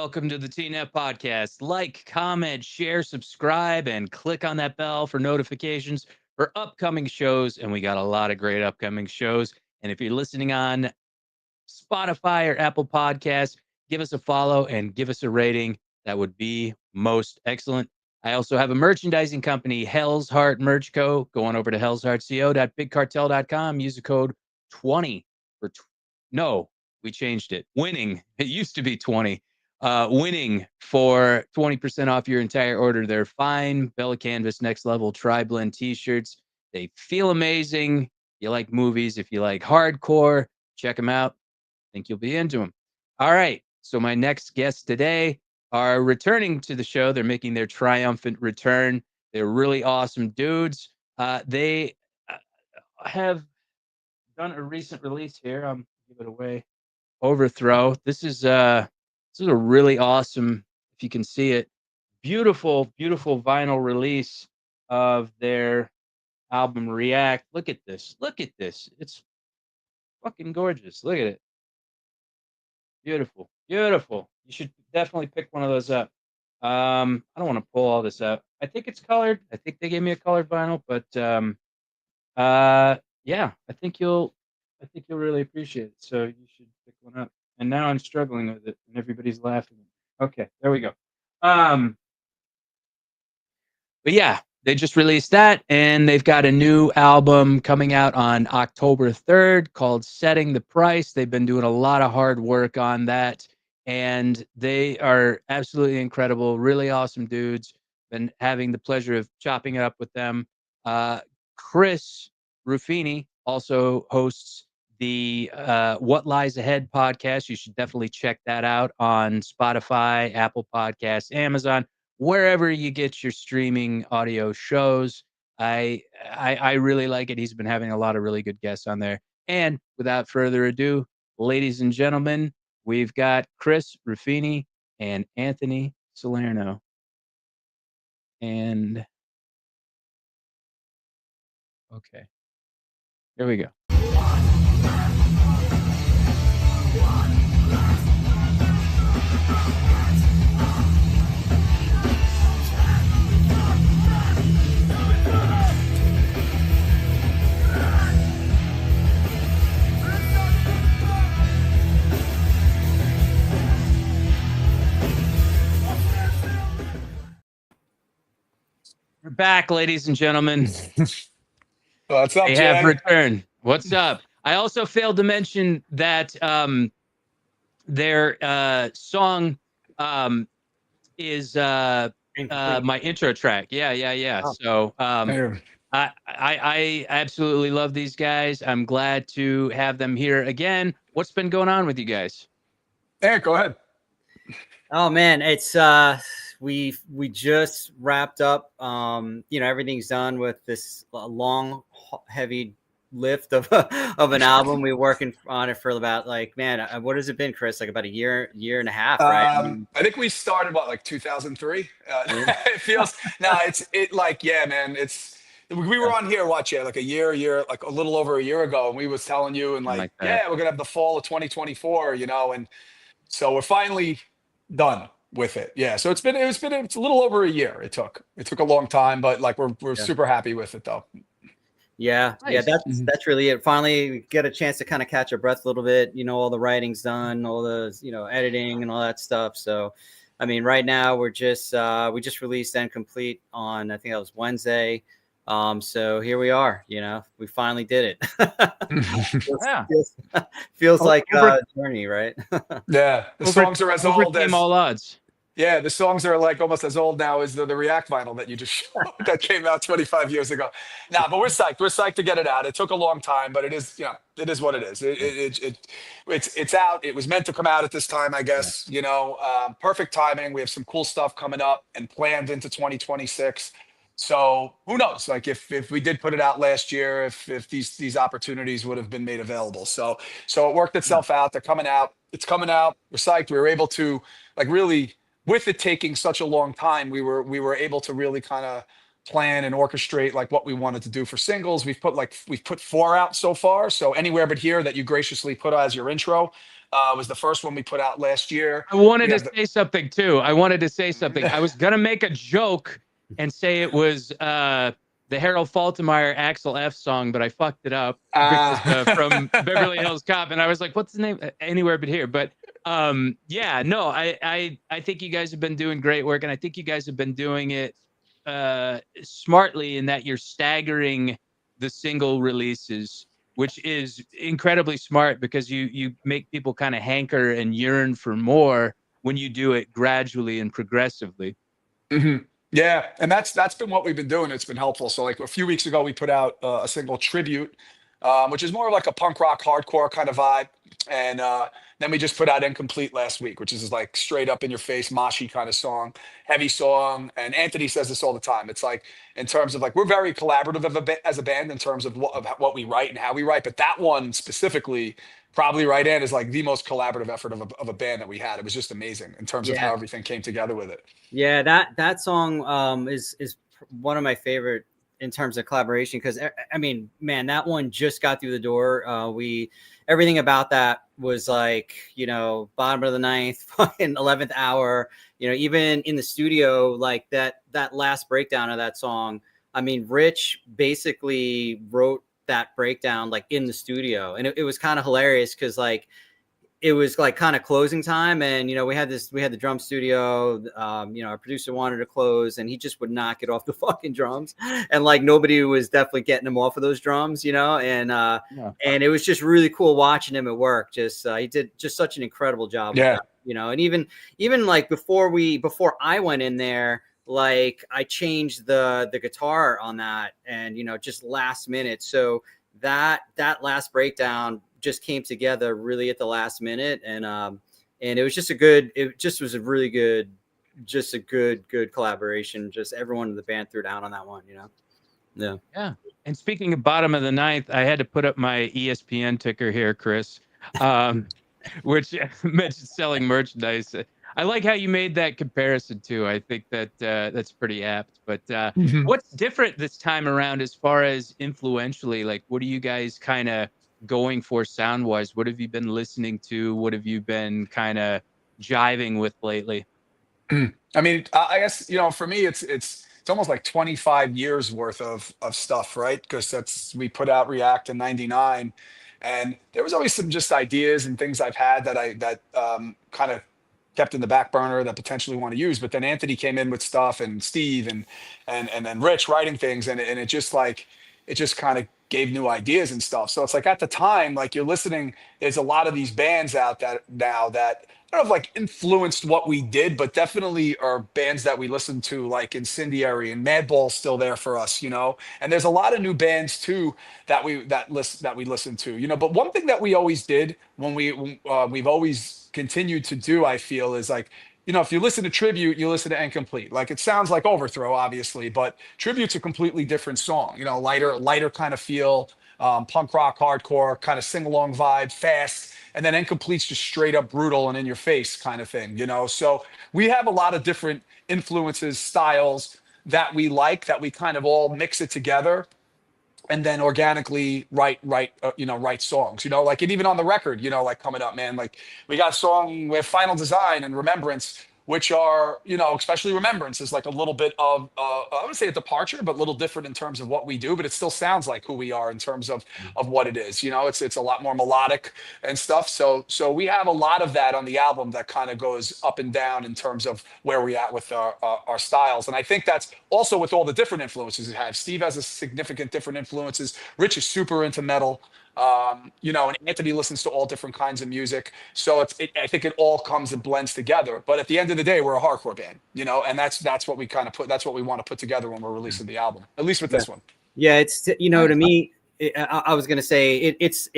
welcome to the T&F Podcast. Like, comment, share, subscribe, and click on that bell for notifications for upcoming shows. And we got a lot of great upcoming shows. And if you're listening on Spotify or Apple Podcasts, give us a follow and give us a rating. That would be most excellent. I also have a merchandising company, Hell's Heart Merch Co. Go on over to hellsheartco.bigcartel.com. Use the code 20 for no, we changed it. Winning. It used to be 20. Winning for 20% off your entire order. They're fine Bella Canvas Next Level Tri-Blend t-shirts. They feel amazing. If you like movies, if you like hardcore, check them out. I think you'll be into them. All right. So my next guests today are returning to the show. They're making their triumphant return. They're really awesome dudes. They have done a recent release here. Give it away. Overthrow. This is a really awesome, if you can see it, beautiful vinyl release of their album React. Look at this. It's fucking gorgeous. Look at it. Beautiful. You should definitely pick one of those up. I don't want to pull all this out. I think it's colored. I think they gave me a colored vinyl, but yeah, I think you'll really appreciate it. So you should pick one up. And now I'm struggling with it, and everybody's laughing. Okay, there we go. But yeah, they just released that, and they've got a new album coming out on October 3rd called Setting the Price. They've been doing a lot of hard work on that, and they are absolutely incredible, really awesome dudes. Been having the pleasure of chopping it up with them. Chris Ruffini also hosts the What Lies Ahead podcast. You should definitely check that out on Spotify, Apple Podcasts, Amazon, wherever you get your streaming audio shows. I really like it. He's been having a lot of really good guests on there. And without further ado, ladies and gentlemen, we've got Chris Ruffini and Anthony Salerno. And okay, here we go. We're back, ladies and gentlemen. What's up, they Jay? have returned. What's up? I also failed to mention that their song is my intro track. Yeah. Oh. So I absolutely love these guys. I'm glad to have them here again. What's been going on with you guys? Eric, go ahead. Oh man, it's we just wrapped up. Everything's done with this long, heavy lift of an album. We're working on it for about what has it been, Chris? Like about a year and a half, right? I think we started like 2003. It feels man. We were on here like a year, like a little over a year ago, and we was telling you and we're gonna have the fall of 2024, and so we're finally done with it. Yeah, so it's a little over a year. It took a long time, but we're super happy with it though. Yeah, nice. Yeah, that's really it. Finally get a chance to kind of catch our breath a little bit. All the writing's done, all the editing and all that stuff. So I mean, right now we just released End Complete on, I think that was Wednesday. So here we are, we finally did it. feels like a journey, right? Yeah. The songs are as old as all odds. Yeah, the songs are like almost as old now as the React vinyl that you just showed that came out 25 years ago. Nah, but we're psyched. We're psyched to get it out. It took a long time, but it is what it is. It's out. It was meant to come out at this time, I guess. Perfect timing. We have some cool stuff coming up and planned into 2026. So who knows? Like if we did put it out last year, if these opportunities would have been made available. So it worked itself out. They're coming out. It's coming out. We're psyched. We were able to really, with it taking such a long time, we were able to really kind of plan and orchestrate what we wanted to do for singles. We've put 4 out so far. So Anywhere But Here that you graciously put as your intro, was the first one we put out last year. I wanted to say something too. I was going to make a joke and say it was the Harold Faltermeyer Axel F song, but I fucked it up because from Beverly Hills Cop. And I was like, what's the name? Anywhere But Here. But yeah, no, I think you guys have been doing great work. And I think you guys have been doing it smartly in that you're staggering the single releases, which is incredibly smart because you make people kind of hanker and yearn for more when you do it gradually and progressively. Mm-hmm. Yeah, and that's been what we've been doing. It's been helpful. So like a few weeks ago, we put out a single Tribute, which is more of like a punk rock hardcore kind of vibe. And then we just put out Incomplete last week, which is like straight up in your face, moshy kind of song, heavy song. And Anthony says this all the time. It's like in terms of like we're very collaborative as a band in terms of what we write and how we write. But that one specifically, probably Right In, is like the most collaborative effort of a band that we had. It was just amazing in terms of how everything came together with it. Yeah, that song is one of my favorite in terms of collaboration because I mean, man, that one just got through the door. Everything about that was like, you know, bottom of the ninth, fucking 11th hour. You know, even in the studio, like that last breakdown of that song. I mean, Rich basically wrote that breakdown like in the studio, and it was kind of hilarious because like it was like kind of closing time, and you know we had the drum studio. You know, our producer wanted to close, and he just would not get off the fucking drums, and like nobody was definitely getting him off of those drums, you know, and and it was just really cool watching him at work. Just he did just such an incredible job. Yeah, with that, you know, and even like before I went in there, like I changed the guitar on that, and you know, just last minute. So that last breakdown just came together really at the last minute, and it was just was a really good, just a good collaboration. Just everyone in the band threw down on that one, you know. Yeah. And speaking of bottom of the ninth, I had to put up my ESPN ticker here, Chris, which mentioned selling merchandise. I like how you made that comparison too. I think that that's pretty apt. But what's different this time around as far as influentially? Like, what are you guys kind of going for sound wise? What have you been listening to? What have you been kind of jiving with lately? I mean, I guess, you know, for me, it's almost like 25 years worth of stuff, right? Because we put out React in '99, and there was always some just ideas and things I've had that kind of kept in the back burner that potentially want to use. But then Anthony came in with stuff, and Steve and then Rich writing things, and it just like it just kind of gave new ideas and stuff. So it's like at the time, like you're listening, there's a lot of these bands out that now that I don't know if like influenced what we did, but definitely are bands that we listened to, like Incendiary and Madball's still there for us, you know. And there's a lot of new bands too that we listen to, you know. But one thing that we always did we've always continued to do, I feel, is like, you know, if you listen to Tribute, you listen to Incomplete. Like it sounds like Overthrow, obviously, but Tribute's a completely different song. You know, lighter kind of feel, punk rock, hardcore, kind of sing along vibe, fast. And then Incomplete's just straight up brutal and in your face kind of thing, you know? So we have a lot of different influences, styles that we like, that we kind of all mix it together and then organically write songs, you know, like, and even on the record, you know, like coming up, man, like we got a song with Final Design and Remembrance, which are, you know, especially Remembrance is like a little bit of, I would say a departure, but a little different in terms of what we do, but it still sounds like who we are in terms of what it is. You know, it's a lot more melodic and stuff. So we have a lot of that on the album that kind of goes up and down in terms of where we at with our styles. And I think that's also with all the different influences it has. Steve has a significant different influences. Rich is super into metal. You know, and Anthony listens to all different kinds of music. So I think it all comes and blends together. But at the end of the day, we're a hardcore band, you know, and that's what we kind of that's what we want to put together when we're releasing the album, at least with this one. Yeah, it's, you know, to me, I was going to say it's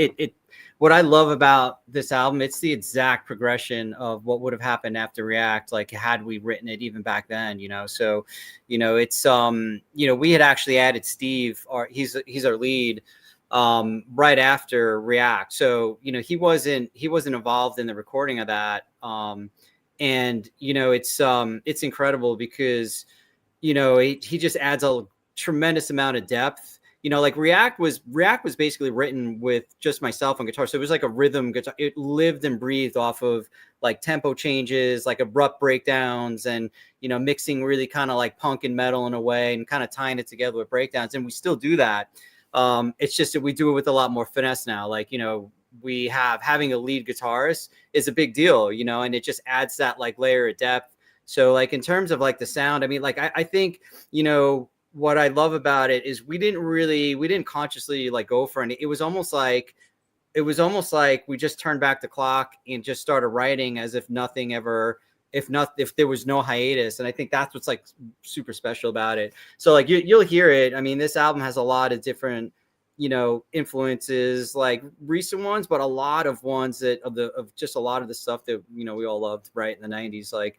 what I love about this album, it's the exact progression of what would have happened after React, like had we written it even back then, you know. So, you know, it's you know, we had actually added Steve, he's our lead, right after React. So, you know, he wasn't involved in the recording of that. And, you know, it's incredible because, you know, he just adds a tremendous amount of depth. like React was basically written with just myself on guitar. So it was like a rhythm guitar. It lived and breathed off of like tempo changes, like abrupt breakdowns, and, mixing really kind of like punk and metal in a way and kind of tying it together with breakdowns. And we still do that. It's just that we do it with a lot more finesse now. Like, having a lead guitarist is a big deal, and it just adds that like layer of depth. So like in terms of like the sound, I mean, like I think, what I love about it is we didn't consciously like go for any. It was almost like we just turned back the clock and just started writing as if nothing ever, if there was no hiatus. And I think that's what's like super special about it. So like you'll hear it. I mean, this album has a lot of different, influences, like recent ones, but a lot of ones of just a lot of the stuff that, we all loved right in the 90s. Like,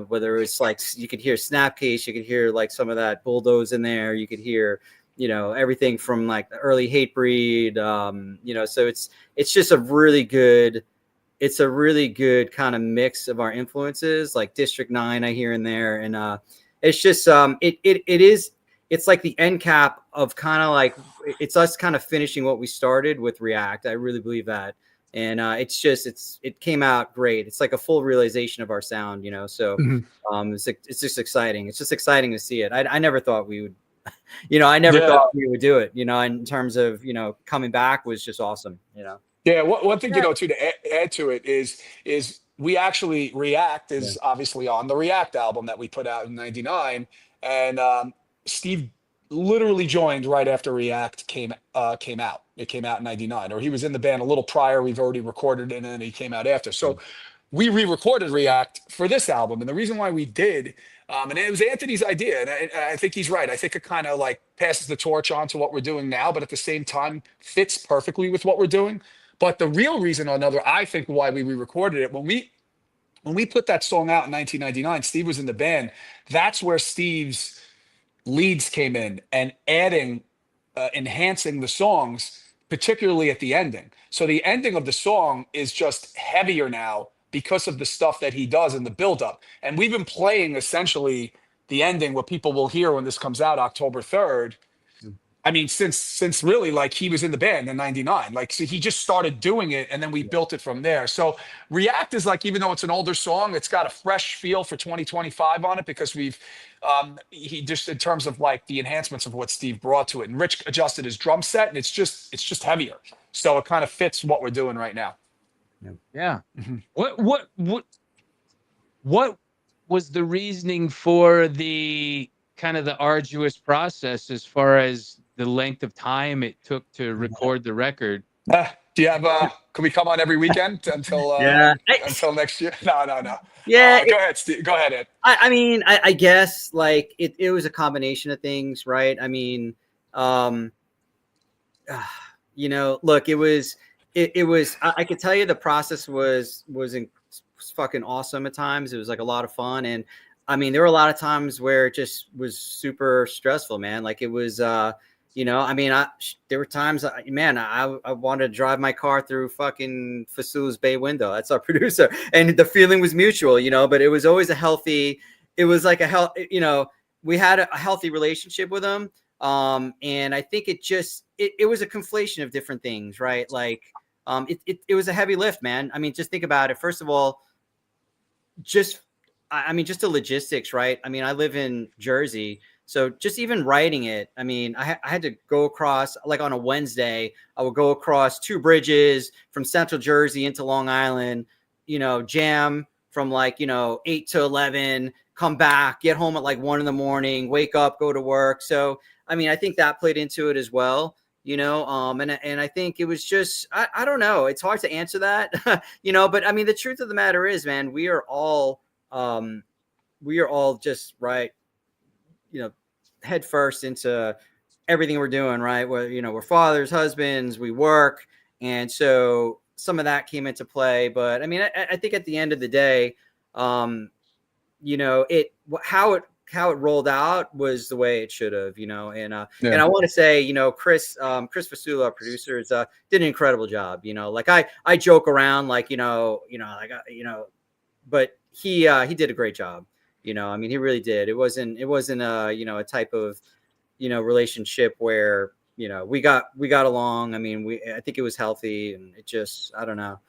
whether it's like, you could hear Snapcase, you could hear like some of that Bulldoze in there. You could hear, everything from like the early Hatebreed, so it's just a really good kind of mix of our influences, like District 9 I hear in there. And it's just, it's like the end cap of kind of like, it's us kind of finishing what we started with React. I really believe that. And it came out great. It's like a full realization of our sound, so it's just exciting. It's just exciting to see it. I never thought we would, thought we would do it, in terms of, coming back was just awesome, Yeah. One thing, too, to add to it is we actually React is obviously on the React album that we put out in 99. And Steve literally joined right after React came out. It came out in 99, or he was in the band a little prior. We've already recorded it, and then he came out after. So we re-recorded React for this album. And the reason why we did, and it was Anthony's idea, and I think he's right. I think it kind of like passes the torch on to what we're doing now, but at the same time fits perfectly with what we're doing. But the real reason, I think why we re-recorded it, when we put that song out in 1999, Steve was in the band. That's where Steve's leads came in and enhancing the songs, particularly at the ending. So the ending of the song is just heavier now because of the stuff that he does in the buildup. And we've been playing essentially the ending, what people will hear when this comes out October 3rd. I mean, since really like he was in the band in 99, like, so he just started doing it and then we built it from there. So React is like, even though it's an older song, it's got a fresh feel for 2025 on it because he just, in terms of like the enhancements of what Steve brought to it, and Rich adjusted his drum set, and it's just heavier. So it kind of fits what we're doing right now. Yeah. What was the reasoning for the kind of the arduous process as far as the length of time it took to record the record? Do you have can we come on every weekend until until next year? No. Yeah. Go ahead, Steve. Go ahead, Ed. I mean, I guess like it was a combination of things, right? I mean, look, it was I could tell you the process was fucking awesome at times. It was like a lot of fun. And I mean, there were a lot of times where it just was super stressful, man. Like it was, I mean, there were times, I wanted to drive my car through fucking Fasula's bay window. That's our producer. And the feeling was mutual, but it was always we had a healthy relationship with him. And I think it was a conflation of different things, right? Like, it was a heavy lift, man. I mean, just think about it. First of all, just the logistics, right? I mean, I live in Jersey, so just even writing it, I mean, I had to go across, like on a Wednesday, I would go across 2 bridges from Central Jersey into Long Island, jam from like, 8 to 11, come back, get home at like 1 a.m, wake up, go to work. So, I mean, I think that played into it as well. And I think it was just, I don't know. It's hard to answer that, but I mean, the truth of the matter is, man, we are all just right, head first into everything we're doing, right? We're fathers, husbands, we work. And so some of that came into play, but I mean, I think at the end of the day, how it rolled out was the way it should have, and I want to say, Chris Fasula, our producer, did an incredible job. Like I joke around, like, but he did a great job. I mean, he really did. It wasn't a type of, relationship where, we got along. I mean, I think it was healthy, and it just, I don't know.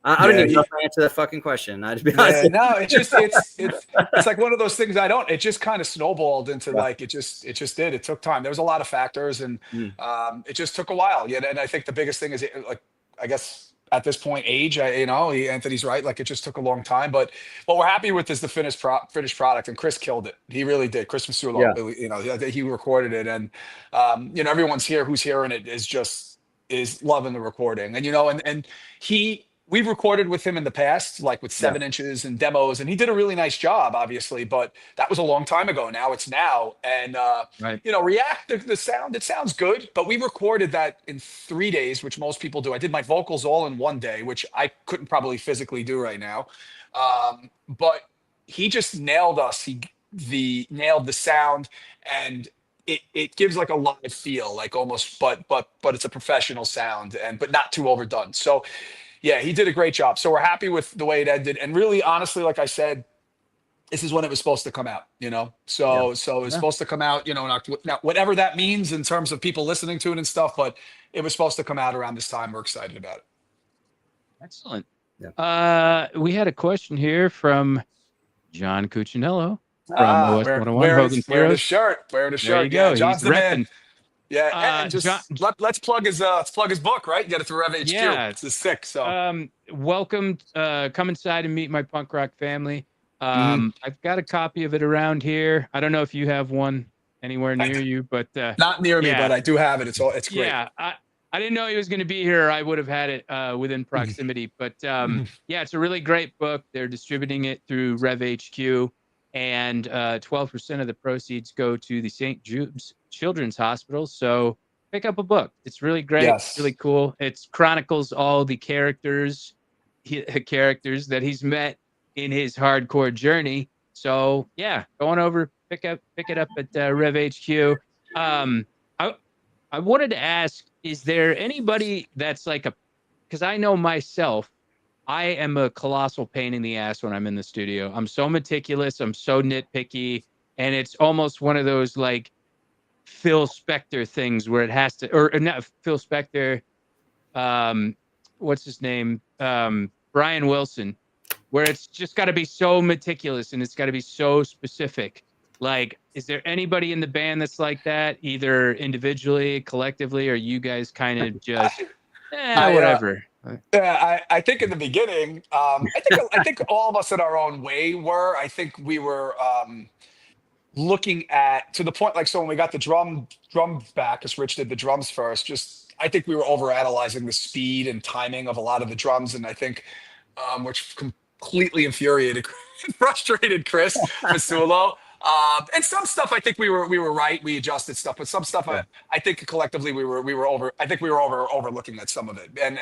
I don't even know if I answer that fucking question. I'd be honest. No, it's like one of those things it just kind of snowballed into like, it just did. It took time. There was a lot of factors, and it just took a while. Yeah. And I think the biggest thing is, like, I guess at this point, age, Anthony's right. Like, it just took a long time, but what we're happy with is the finished product, and Chris killed it. He really did. Chris Masulo, he recorded it, and everyone's who's hearing it is loving the recording, and we've recorded with him in the past, like with 7 inches and demos, and he did a really nice job, obviously, but that was a long time ago. Now it's now. And, React, the sound, it sounds good, but we recorded that in 3 days, which most people do. I did my vocals all in 1 day, which I couldn't probably physically do right now. But he just nailed us. He nailed the sound, and it gives like a live feel, like almost, but it's a professional sound, but not too overdone. So, yeah, he did a great job. So we're happy with the way it ended. And really, honestly, like I said, this is when it was supposed to come out, So it was supposed to come out, in October. Now, whatever that means in terms of people listening to it and stuff, but it was supposed to come out around this time. We're excited about it. Excellent. Yeah. We had a question here from John Cuccinello from OS 101. Wearing a shirt. There you go. Yeah, John's the man. Yeah, and just let's plug his book, right? Get it through Rev HQ. Yeah, it's sick. So welcome, come inside and meet my punk rock family. I've got a copy of it around here. I don't know if you have one anywhere near you, but not near me, but I do have it. It's great. Yeah, I didn't know he was going to be here. I would have had it within proximity. But it's a really great book. They're distributing it through Rev HQ, and 12% of the proceeds go to the St. Jude's Children's Hospital. So pick up a book. It's really great. Yes. Really cool. It chronicles all the characters that he's met in his hardcore journey. So going over, pick it up at Rev HQ. I wanted to ask, is there anybody that's like because I know myself, I am a colossal pain in the ass when I'm in the studio. I'm so meticulous. I'm so nitpicky. And it's almost one of those like Phil Spector things where it has to, or not Phil Spector, what's his name? Brian Wilson, where it's just got to be so meticulous and it's got to be so specific. Like, is there anybody in the band that's like that, either individually, collectively, or you guys kind of just, whatever? I think in the beginning, I think all of us in our own way were. I think we were looking at, to the point, like, so when we got the drums back, because Rich did the drums first, I think we were overanalyzing the speed and timing of a lot of the drums, and I think which completely infuriated and frustrated Chris Masulo. And some stuff I think we were right. We adjusted stuff, but some stuff I think collectively we were overlooking at some of it. And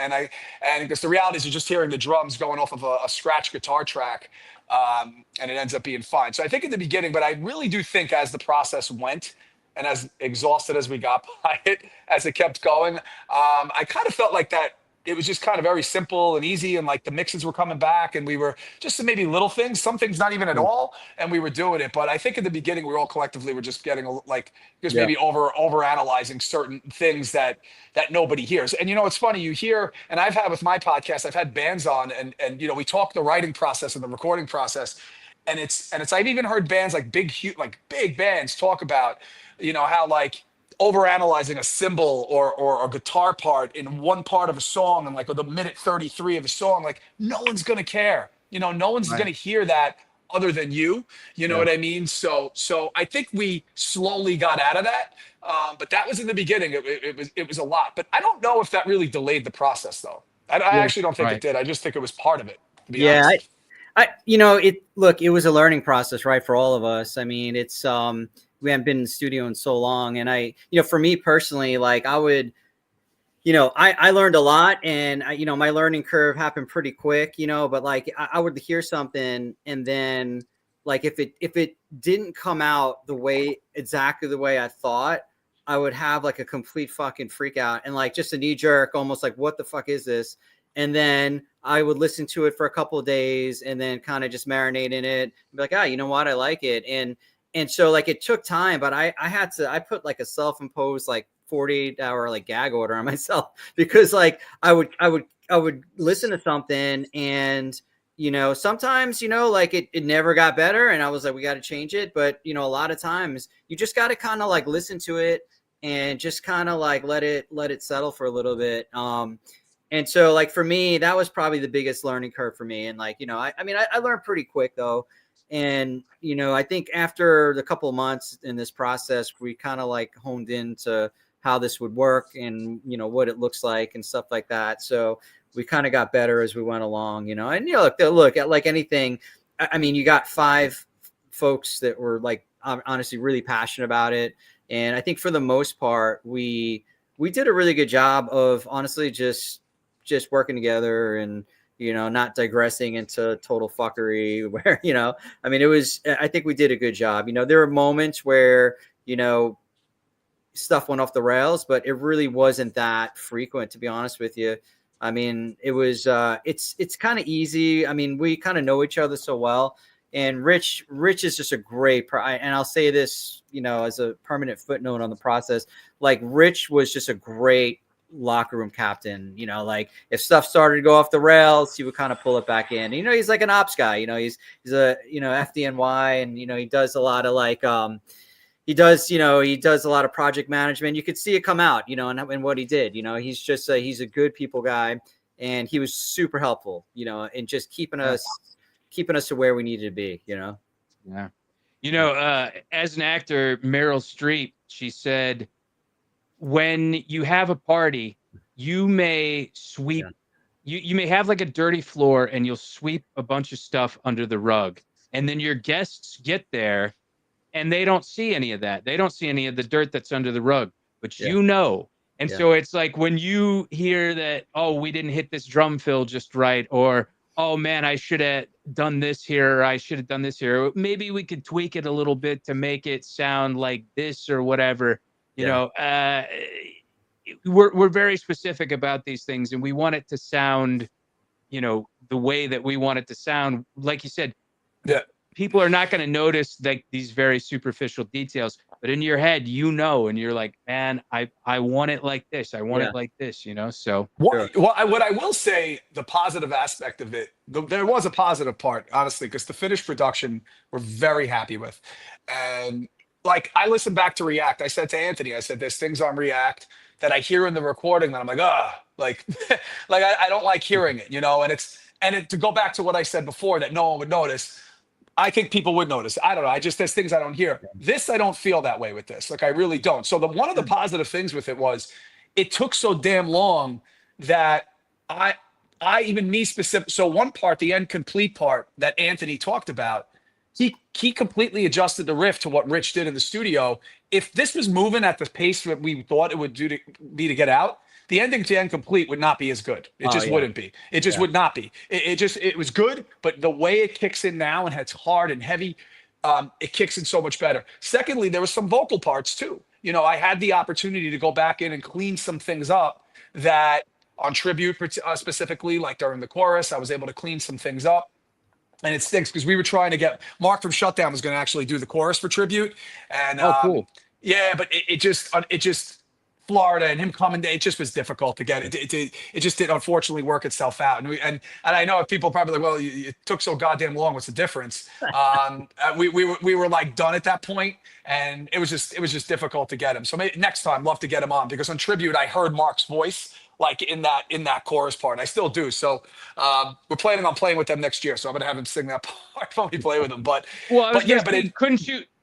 because the reality is you're just hearing the drums going off of a scratch guitar track, and it ends up being fine. So I think in the beginning, but I really do think as the process went and as exhausted as we got by it, as it kept going, I kind of felt like that. It was just kind of very simple and easy, and like the mixes were coming back, and we were just maybe little things, some things not even at all, and we were doing it. But I think in the beginning, we all collectively were just getting maybe over analyzing certain things that nobody hears. And it's funny, you hear, and I've had with my podcast, I've had bands on, and we talk the writing process and the recording process, and it's I've even heard bands like big bands talk about how like overanalyzing a cymbal or a guitar part in one part of a song, and like with a minute 33 of a song, like no one's gonna care. No one's gonna hear that other than you. You know what I mean? So I think we slowly got out of that. But that was in the beginning. It was a lot. But I don't know if that really delayed the process, though. I actually don't think it did. I just think it was part of it. To be honest. It was a learning process, right, for all of us. I mean, it's we haven't been in the studio in so long. And for me personally, like I would, I learned a lot, and my learning curve happened pretty quick, but like I would hear something, and then like, if it didn't come out exactly the way I thought, I would have like a complete fucking freak out, and like just a knee jerk, almost like, what the fuck is this? And then I would listen to it for a couple of days and then kind of just marinate in it and be like, you know what? I like it. And so like it took time, but I put like a self-imposed like 48-hour like gag order on myself because like I would listen to something and, you know, sometimes, you know, like it never got better and I was like, we got to change it. But, you know, a lot of times you just got to kind of like listen to it and just kind of like let it settle for a little bit. And so like for me, that was probably the biggest learning curve for me. And like, you know, I mean, I learned pretty quick though. And, you know, I think after the couple of months in this process, we kind of like honed into how this would work and, you know, what it looks like and stuff like that. So we kind of got better as we went along, you know, and, you know, look at like anything. I mean, you got 5 folks that were like, honestly, really passionate about it. And I think for the most part, we did a really good job of honestly just working together and, you know, not digressing into total fuckery where, you know, I mean, I think we did a good job. You know, there were moments where, you know, stuff went off the rails, but it really wasn't that frequent, to be honest with you. I mean, it was, it's kind of easy. I mean, we kind of know each other so well. And Rich is just a great, and I'll say this, you know, as a permanent footnote on the process, like Rich was just a great locker room captain. You know, like if stuff started to go off the rails, he would kind of pull it back in. You know, he's like an ops guy. You know, he's a, you know, FDNY, and you know he does a lot of like he does a lot of project management. You could see it come out, you know, and what he did. You know, he's just he's a good people guy, and he was super helpful. You know, in just keeping us to where we needed to be. You know. Yeah. You know, as an actor, Meryl Streep, she said, when you have a party, you may sweep, you may have like a dirty floor and you'll sweep a bunch of stuff under the rug. And then your guests get there and they don't see any of that. They don't see any of the dirt that's under the rug, but you know. And so it's like when you hear that, oh, we didn't hit this drum fill just right, or, oh man, I should have done this here, or I should have done this here. Maybe we could tweak it a little bit to make it sound like this or whatever. You know, we're very specific about these things, and we want it to sound, you know, the way that we want it to sound. Like you said, people are not going to notice like these very superficial details, but in your head, you know, and you're like, man, I want it like this. I want it like this, you know? So what I will say, the positive aspect of it, there was a positive part, honestly, because the finished production we're very happy with. And like, I listened back to React. I said to Anthony, I said, there's things on React that I hear in the recording that I'm like, like, like I don't like hearing it, you know? And to go back to what I said before, that no one would notice, I think people would notice. I don't know. There's things I don't hear. This, I don't feel that way with this. Like, I really don't. So one of the positive things with it was it took so damn long that even me specific. So one part, the end complete part that Anthony talked about, he completely adjusted the riff to what Rich did in the studio. If this was moving at the pace that we thought it would be to get out, the ending to end complete would not be as good. It just wouldn't be. It just would not be. It was good, but the way it kicks in now and it's hard and heavy, it kicks in so much better. Secondly, there was some vocal parts too. You know, I had the opportunity to go back in and clean some things up that on Tribute specifically, like during the chorus, I was able to clean some things up. And it stinks because we were trying to get Mark from Shutdown was going to actually do the chorus for Tribute. And cool. Yeah, but it just Florida and him coming, it just was difficult to get it. It just didn't unfortunately work itself out. And I know people probably like, well, it took so goddamn long. What's the difference? We were like done at that point, and it was just difficult to get him. So maybe next time, love to get him on, because on Tribute I heard Mark's voice like in that chorus part. I still do. So we're planning on playing with them next year. So I'm gonna have him sing that part when we play with them. But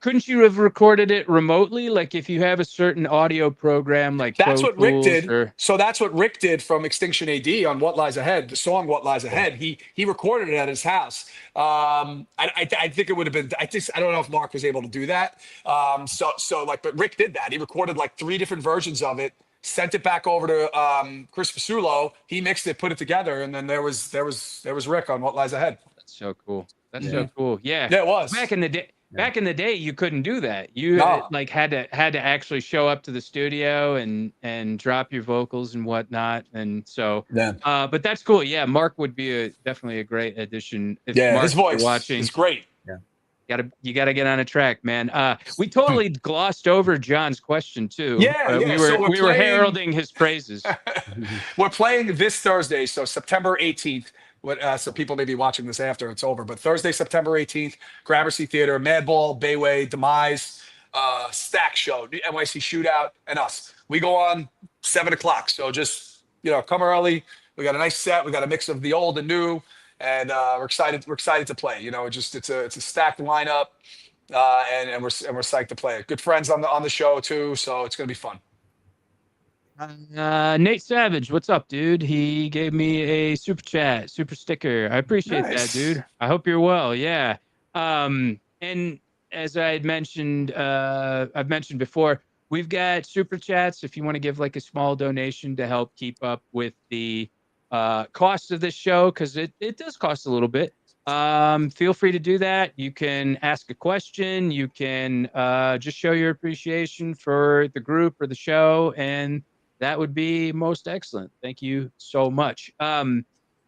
couldn't you have recorded it remotely? Like if you have a certain audio program, like that's Pro what Rick Tools did. So that's what Rick did from Extinction AD on What Lies Ahead, the song What Lies Ahead. He recorded it at his house. I think it would have been. I don't know if Mark was able to do that. But Rick did that. He recorded like 3 different versions of it. Sent it back over to Chris Fasulo. He mixed it, put it together, and then there was Rick on What Lies Ahead. That's so cool. That's so cool. Yeah, it was back in the day. Back in the day, you couldn't do that. You like had to actually show up to the studio and drop your vocals and whatnot. And so, but that's cool. Yeah, Mark would be definitely a great addition. If Mark his voice watching is great. You gotta get on a track, man. We totally glossed over John's question too. Yeah. We were heralding his praises. We're playing this Thursday, so September 18th. So people may be watching this after it's over, but Thursday, September 18th, Gramercy Theater, Madball, Bayway, Demise, Stack Show, NYC Shootout, and us. We go on 7:00. So just, come early. We got a nice set. We got a mix of the old and new, and we're excited. We're excited to play. It's a stacked lineup, and we're psyched to play it. Good friends on the show too, so it's gonna be fun. Nate Savage, what's up, dude? He gave me a super sticker. I appreciate that, dude. I hope you're well. Yeah. And as I had mentioned, I've mentioned before, we've got super chats. If you want to give like a small donation to help keep up with the cost of this show, because it does cost a little bit. Feel free to do that. You can ask a question. You can just show your appreciation for the group or the show, and that would be most excellent. Thank you so much.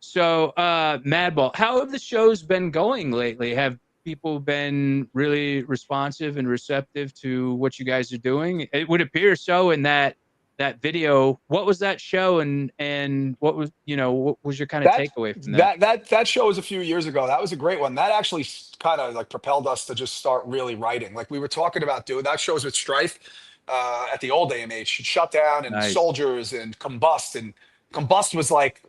So Madball, how have the shows been going lately? Have people been really responsive and receptive to what you guys are doing? It would appear so in that video. What was that show, and what was your kind of takeaway from that? That show was a few years ago. That was a great one. That actually kind of like propelled us to just start really writing. Like we were talking about doing that shows with Strife at the old AMH, Shut Down, and Nice. Soldiers, and Combust. And Combust was like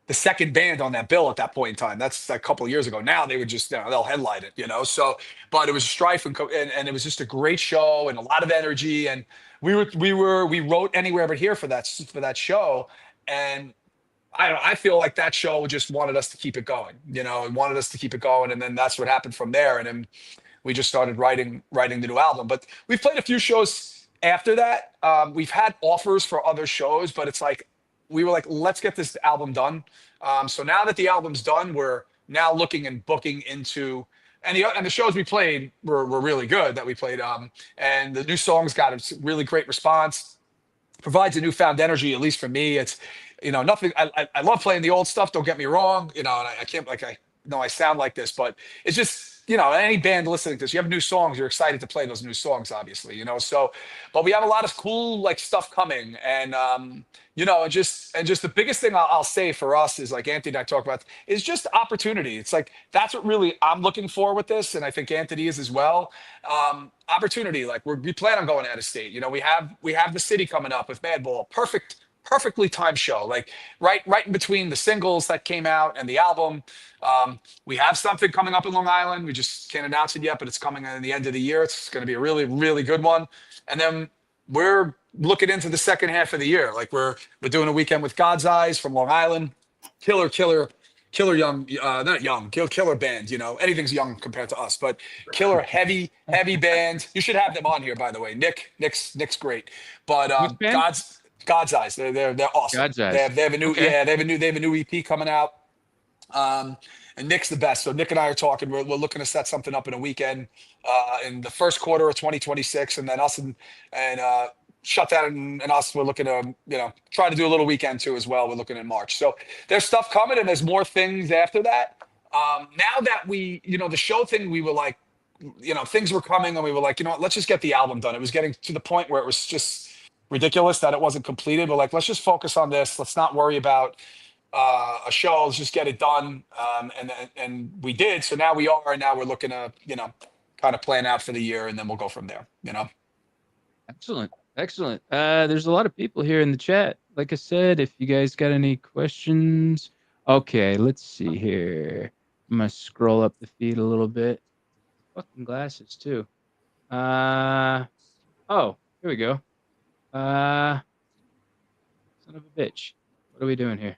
the second band on that bill at that point in time. That's a couple of years ago. Now they would just, they'll headline it, So, but it was Strife, and it was just a great show and a lot of energy. And we wrote Anywhere But Here for that show. And I feel like that show just wanted us to keep it going, and wanted us to keep it going. And then that's what happened from there. And then we just started writing the new album. But we've played a few shows after that. We've had offers for other shows, but it's like, we were like, let's get this album done. So now that the album's done, we're now looking and booking into, and the shows we played were really good that we played. And the new songs got a really great response, provides a newfound energy, at least for me. It's, nothing, I love playing the old stuff, don't get me wrong, and I can't, I know I sound like this, but it's just, any band listening to this, you have new songs, you're excited to play those new songs, obviously, so, but we have a lot of cool, like, stuff coming, and, and just the biggest thing I'll say for us is, like Anthony and I talk about, is just opportunity. It's like, that's what really I'm looking for with this, and I think Anthony is as well. Opportunity, like we plan on going out of state. We have the city coming up with Madball, perfectly timed show, like right in between the singles that came out and the album. We have something coming up in Long Island. We just can't announce it yet, but it's coming at the end of the year. It's going to be a really, really good one. And then we're looking into the second half of the year. Like we're doing a weekend with God's Eyes from Long Island. Killer young, not young, killer band. Anything's young compared to us, but killer heavy band. You should have them on here, by the way. Nick's great, but God's Eyes. They're awesome. God's Eyes. They have a new they have a new EP coming out. And Nick's the best. So Nick and I are talking. We're looking to set something up in a weekend in the first quarter of 2026, and then us and Shut Down and us. We're looking to try to do a little weekend too as well. We're looking in March. So there's stuff coming, and there's more things after that. Now that we the show thing, we were like, things were coming, and we were like, what, let's just get the album done. It was getting to the point where it was just ridiculous that it wasn't completed. But like, let's just focus on this. Let's not worry about a show. Let's just get it done. And we did. So now we're looking to kind of plan out for the year, and then we'll go from there. Excellent. There's a lot of people here in the chat. Like I said, if you guys got any questions. Okay, let's see here. I'm gonna scroll up the feed a little bit. Fucking glasses too. Oh, here we go. Son of a bitch. What are we doing here?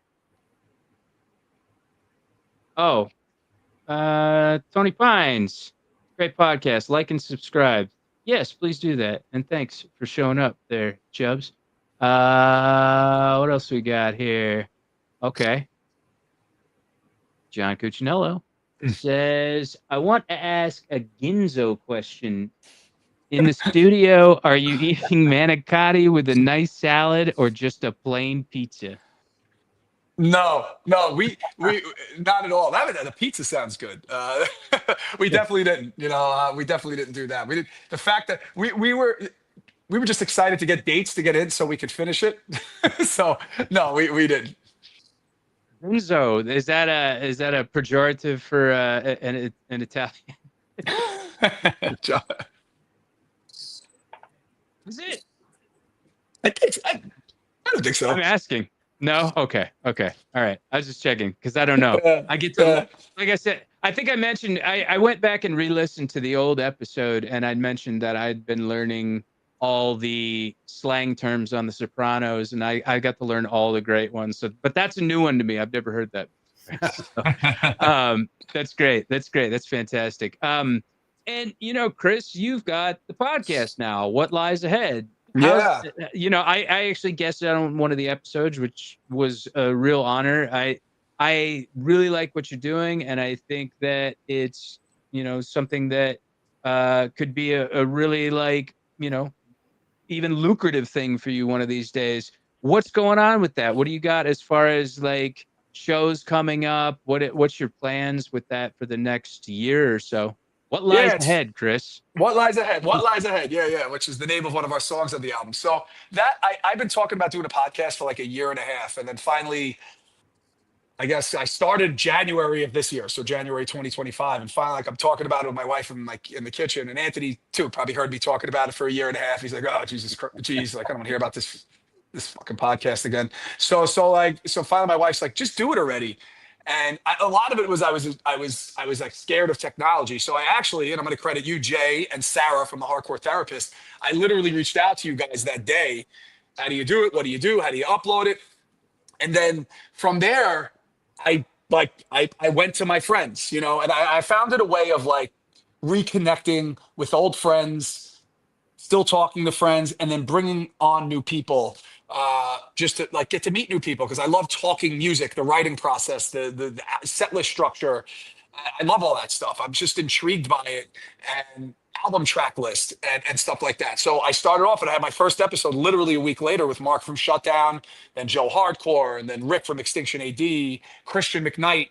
Oh, Tony Pines. Great podcast. Like and subscribe. Yes, please do that. And thanks for showing up there, Chubbs. What else we got here? Okay. John Cuccinello says, I want to ask a Ginzo question. In the studio, are you eating manicotti with a nice salad or just a plain pizza? No, we not at all. The pizza sounds good. We definitely didn't. We definitely didn't do that. We did the fact that we were just excited to get dates to get in so we could finish it. So no, we didn't. Enzo, is that a pejorative for an Italian? Is it? I don't think so. I'm asking. No? Okay. All right. I was just checking because I don't know. I get to, like I said, I think I mentioned, I went back and re-listened to the old episode, and I'd mentioned that I'd been learning all the slang terms on The Sopranos, and I got to learn all the great ones. So, but that's a new one to me. I've never heard that. So, that's great. That's fantastic. And Chris, you've got the podcast now. What lies ahead? Yeah. I actually guessed on one of the episodes, which was a real honor. I really like what you're doing, and I think that it's something that could be a really even lucrative thing for you one of these days. What's going on with that? What do you got as far as shows coming up? What's your plans with that for the next year or so? What lies ahead, Chris? What lies ahead? What lies ahead? Yeah, which is the name of one of our songs on the album. So that I've been talking about doing a podcast for a year and a half, and then finally, I guess I started January of this year, so January 2025, and finally, I'm talking about it with my wife in the kitchen, and Anthony too probably heard me talking about it for a year and a half. He's like, "Oh, Jesus Christ, jeez, I don't want to hear about this fucking podcast again." So finally, my wife's like, "Just do it already." And a lot of it was I was scared of technology. So I actually, and I'm going to credit you, Jay, and Sarah from the Hardcore Therapist. I literally reached out to you guys that day. How do you do it? What do you do? How do you upload it? And then from there, I went to my friends, and I found it a way of reconnecting with old friends, still talking to friends, and then bringing on new people. Just to get to meet new people, because I love talking music, the writing process, the set list structure. I love all that stuff. I'm just intrigued by it, and album track list and stuff like that. So I started off, and I had my first episode literally a week later with Mark from Shutdown, then Joe Hardcore, and then Rick from Extinction AD. Christian McKnight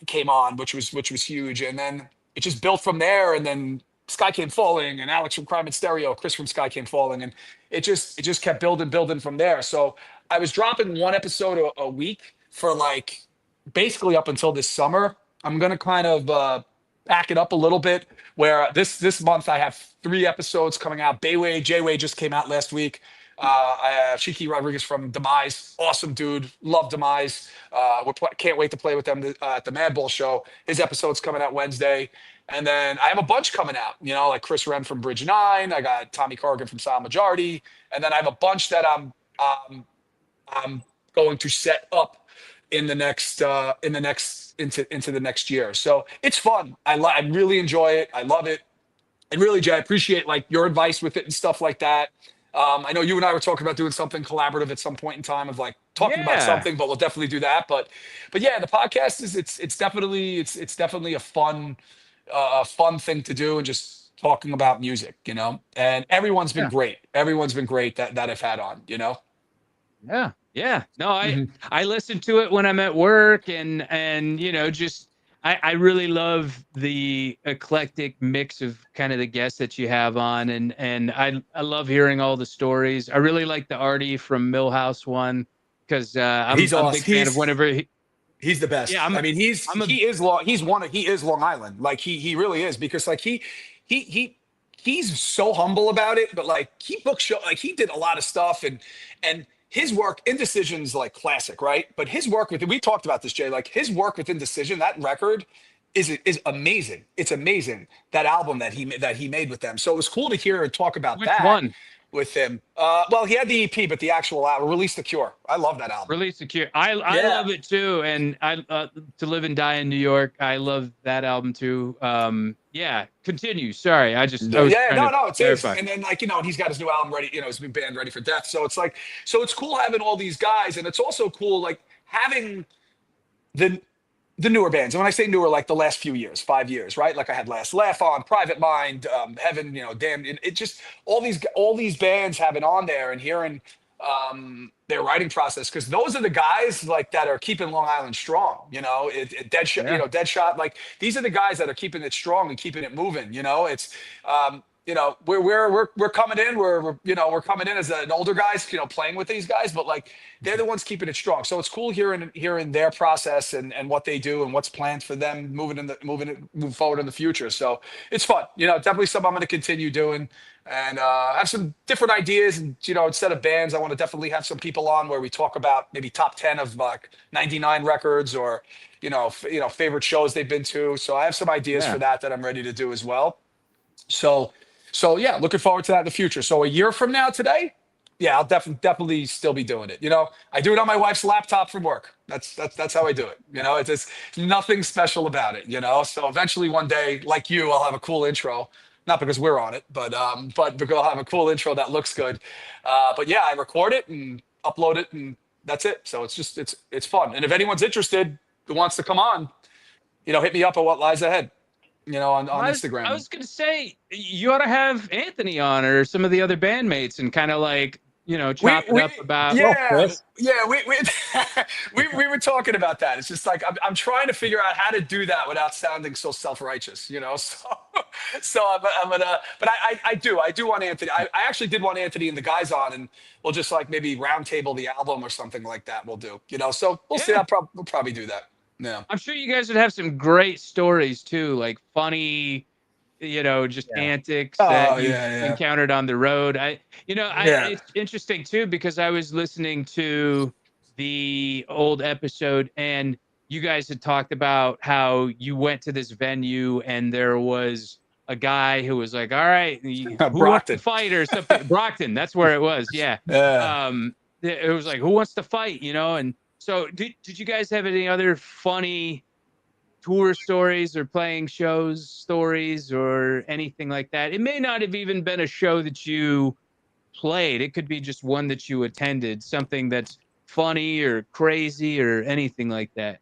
came on, which was huge, and then it just built from there. And then Sky Came Falling, and Alex from Crime and Stereo, Chris from Sky Came Falling, and it just kept building from there. So I was dropping one episode a week for basically up until this summer. I'm gonna kind of back it up a little bit, where this month I have 3 episodes coming out. J-Way just came out last week. I have Shiki Rodriguez from Demise, awesome dude, love Demise. Can't wait to play with them at the Madball show. His episode's coming out Wednesday. And then I have a bunch coming out, like Chris Wren from Bridge 9. I got Tommy Corrigan from Silent Majority. And then I have a bunch that I'm going to set up in the next into the next year. So it's fun. I really enjoy it. I love it. And really, Jay, I appreciate your advice with it and stuff like that. I know you and I were talking about doing something collaborative at some point in time of talking about something, but we'll definitely do that. But yeah, the podcast is it's definitely a fun thing to do, and just talking about music, and everyone's been great. Everyone's been great that I've had on, Yeah. No, I listen to it when I'm at work, and just I really love the eclectic mix of kind of the guests that you have on, and I love hearing all the stories. I really like the Artie from Millhouse one, because I'm a big fan of whenever he's the best. Yeah, he is Long Island. He really is, because he's so humble about it, but he booked show, he did a lot of stuff, and his work, Indecision's classic, right? But his work we talked about this, Jay, his work with Indecision, that record is amazing. It's amazing, that album that he made with them. So it was cool to hear and talk about that one with him. Well, he had the EP, but the actual album, Release the Cure. I love that album. Release the Cure. I love it too. And To Live and Die in New York, I love that album too. Yeah, continue. Sorry, it's his. And then he's got his new album ready. His new band Ready for Death. So it's cool having all these guys, and it's also cool having the newer bands. And when I say newer, the last few years, 5 years, right? I had Last Laugh on, Private Mind, Heaven, Damn. It just all these bands having on there, and hearing their writing process, because those are the guys like that are keeping Long Island strong. Deadshot. Like these are the guys that are keeping it strong and keeping it moving. It's we're coming in. We're coming in as an older guys, playing with these guys, but like they're the ones keeping it strong. So it's cool hearing their process and what they do and what's planned for them moving forward in the future. So it's fun. Definitely something I'm going to continue doing. And have some different ideas. And, instead of bands, I want to definitely have some people on where we talk about maybe top 10 of like 99 records or, favorite shows they've been to. So I have some ideas for that I'm ready to do as well. So yeah, looking forward to that in the future. So a year from now today, yeah, I'll definitely still be doing it. I do it on my wife's laptop from work. That's how I do it. It's just nothing special about it, So eventually one day, like you, I'll have a cool intro. Not because we're on it, but because I'll have a cool intro that looks good. But yeah, I record it and upload it, and that's it. So it's fun. And if anyone's interested who wants to come on, hit me up at What Lies Ahead, on Instagram. I was going to say you ought to have Anthony on or some of the other bandmates and kind of like, chop it up about. We were talking about that. It's just like I'm trying to figure out how to do that without sounding so self-righteous, So I'm gonna, but I do want Anthony. I actually did want Anthony and the guys on, and we'll just like maybe roundtable the album or something like that. We'll do, So we'll see. We'll probably do that. Yeah, I'm sure you guys would have some great stories too, like funny. Antics that you encountered on the road. It's interesting too, because I was listening to the old episode and you guys had talked about how you went to this venue and there was a guy who was like, all right, who wants to fight or something? Brockton, that's where it was. Yeah. It was like, who wants to fight, and so did you guys have any other funny tour stories or playing shows stories or anything like that? It may not have even been a show that you played. It could be just one that you attended, something that's funny or crazy or anything like that.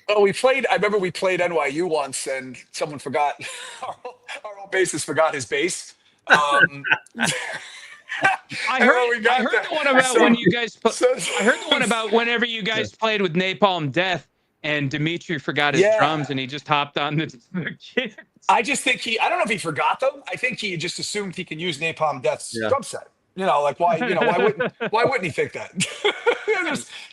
Oh, I remember we played NYU once and someone forgot, our old bassist forgot his bass. I heard the one about when you guys I heard the one about whenever you guys played with Napalm Death and Dimitri forgot his drums and he just hopped on the kit. I just think I don't know if he forgot them. I think he just assumed he can use Napalm Death's drum set. Like why wouldn't he think that?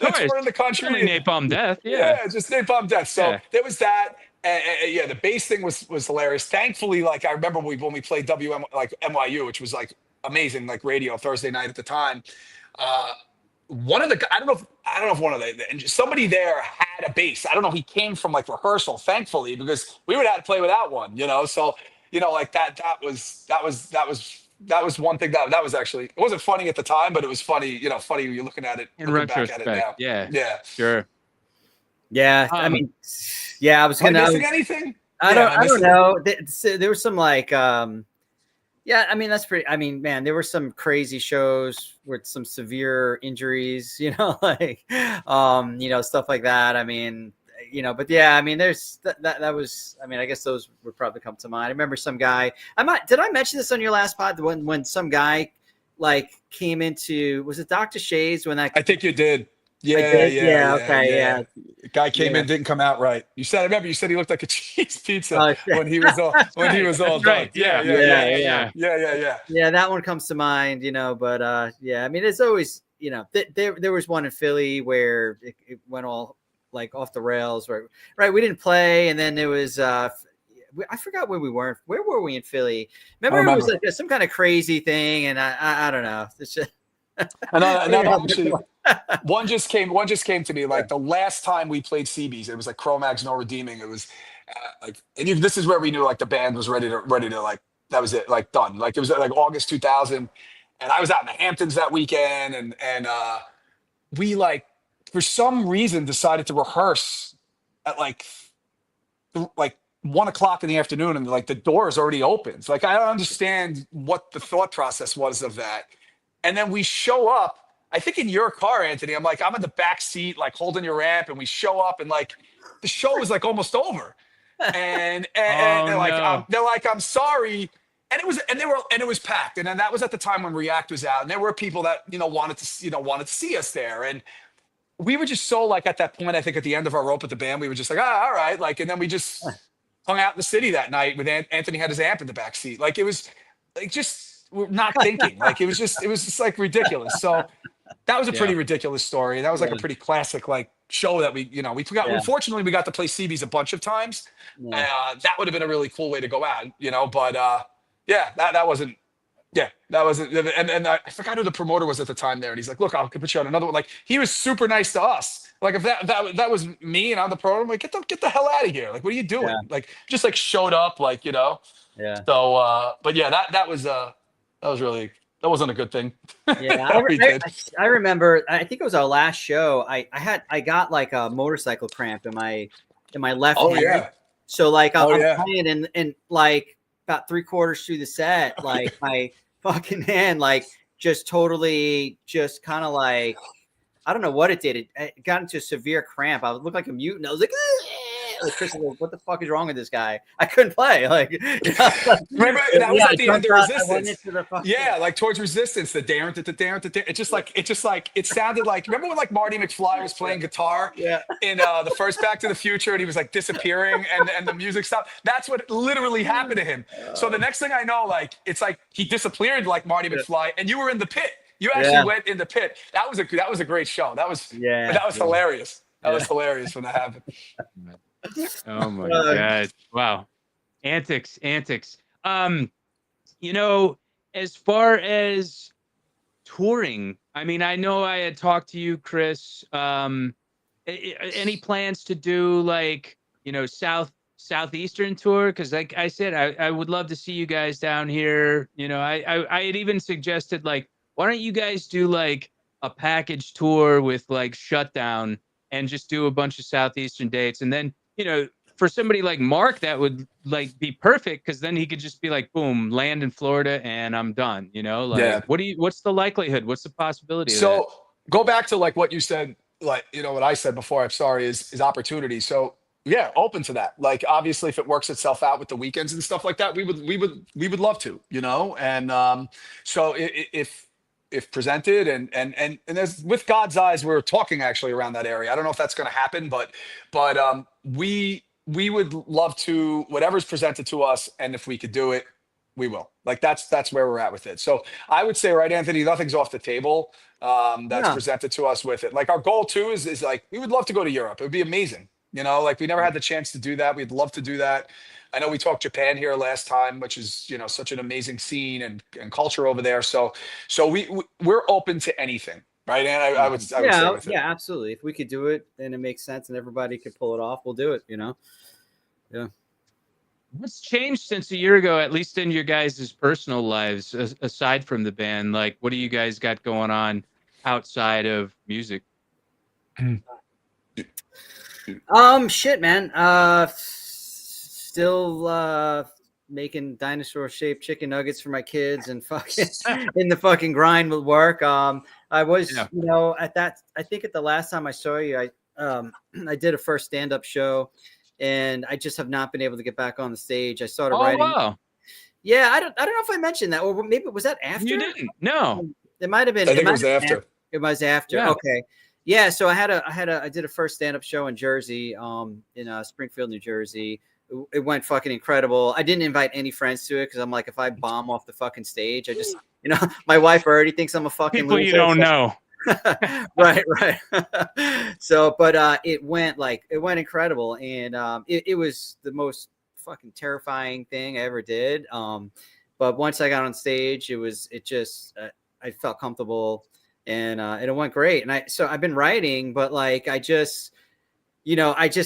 That's one in the country. Napalm Death. Yeah, just Napalm Death. So there was that. And the bass thing was hilarious. Thankfully, like I remember when we played NYU, which was like amazing, like radio Thursday night at the time. One of the, I don't know if one of the, somebody there had a bass. I don't know if he came from like rehearsal, thankfully, because we would have to play without one, So, like that was one thing that was actually, it wasn't funny at the time, but it was funny, funny you're looking at it, looking back at it now. Yeah. Sure. Yeah. I mean, yeah, I was going to, missing anything? I don't know. There was some like, yeah, I mean, that's pretty. I mean, man, there were some crazy shows with some severe injuries, stuff like that. I mean, but yeah, I mean, there's that was, I mean, I guess those would probably come to mind. I remember some guy, did I mention this on your last pod when some guy like came into, was it Dr. Shays when that? I think you did. Yeah. Guy came in, didn't come out right. I remember you said he looked like a cheese pizza when he was all done. Right. Yeah, that one comes to mind, but yeah, I mean, it's always, there was one in Philly where it went all like off the rails, right? We didn't play, and then there was I forgot where we were. Where were we in Philly? Remember. It was like some kind of crazy thing, and I don't know. It's just actually, one just came to me like the last time we played CB's. It was like Cro-Mags No Redeeming. It was this is where we knew like the band was ready to like, that was it, like done. Like it was like August 2000, and I was out in the Hamptons that weekend, and we like for some reason decided to rehearse at like 1 o'clock in the afternoon, and like the doors already opened. Like I don't understand what the thought process was of that. And then we show up, I think in your car, Anthony. I'm in the back seat, like holding your amp, and we show up, and like the show was like almost over. And they're like, I'm sorry, And it was packed. And then that was at the time when React was out. And there were people that, wanted to see us there. And we were just so like at that point, I think at the end of our rope at the band, we were just like, all right. Like, and then we just hung out in the city that night with Anthony had his amp in the back seat. Like it was like, just we're not thinking like, it was just like ridiculous. So that was a pretty ridiculous story. That was like a pretty classic, like show that we got. Unfortunately, we got to play CB's a bunch of times. That would have been a really cool way to go out, but that wasn't. Yeah, that wasn't, and I forgot who the promoter was at the time there, and he's like, "Look, I'll put you on another one." Like he was super nice to us. Like if that was me and I'm the promoter, I'm like, get the hell out of here! Like what are you doing? Like just like showed up, like Yeah. So, but yeah, that was really, that wasn't a good thing. Yeah, I remember. I think it was our last show. I got like a motorcycle cramp in my left hand. Yeah. So like I'm playing and like about 3/4 through the set, like my fucking hand like just totally just kind of like I don't know what it did. It got into a severe cramp. I looked like a mutant. I was like, Chris was like, what the fuck is wrong with this guy? I couldn't play. Like, remember that was at the end of Resistance. Like towards Resistance, the dare. It just like it sounded like. Remember when like Marty McFly was playing guitar in the first Back to the Future, and he was like disappearing, and the music stopped. That's what literally happened to him. So the next thing I know, like it's like he disappeared like Marty McFly, and you were in the pit. You actually went in the pit. That was a great show. That was hilarious. That was hilarious when that happened. Oh my God. Wow. Antics. As far as touring, I mean, I know I had talked to you, Chris. Any plans to do like, southeastern tour? Because like I said, I would love to see you guys down here. I had even suggested like, why don't you guys do like a package tour with like Shutdown and just do a bunch of southeastern dates? And then, for somebody like Mark, that would like be perfect because then he could just be like, boom, land in Florida and I'm done. What's the likelihood? What's the possibility? So go back to like what you said, like, what I said before, I'm sorry, is opportunity. So yeah, open to that. Like, obviously if it works itself out with the weekends and stuff like that, we would love to, and so if presented and there's with God's eyes, we're talking actually around that area. I don't know if that's going to happen, but we would love to, whatever's presented to us. And if we could do it, we will. Like, that's where we're at with it. So I would say, right, Anthony, nothing's off the table that's presented to us with it. Like our goal too is like, we would love to go to Europe. It would be amazing. Like we never had the chance to do that. We'd love to do that. I know we talked Japan here last time, which is, such an amazing scene and culture over there. So we're open to anything, right? And I would say with it. Yeah, absolutely. If we could do it and it makes sense and everybody could pull it off, we'll do it, Yeah. What's changed since a year ago, at least in your guys' personal lives, aside from the band? Like, what do you guys got going on outside of music? Shit, man. Still making dinosaur-shaped chicken nuggets for my kids and fucking in the fucking grind with work. I was, at that. I think at the last time I saw you, I did a first stand-up show, and I just have not been able to get back on the stage. I started writing. Wow. Yeah, I don't know if I mentioned that, or maybe was that after? You didn't. No, it might have been. I think it was after. It was after. Yeah. Okay. Yeah, so I did a first stand-up show in Jersey, in Springfield, New Jersey. It went fucking incredible. I didn't invite any friends to it because I'm like, if I bomb off the fucking stage, I just, my wife already thinks I'm a fucking people loser, you don't know. right. So, but it went incredible, and it was the most fucking terrifying thing I ever did. But once I got on stage, I felt comfortable. And it went great. And I've been writing, but like, I just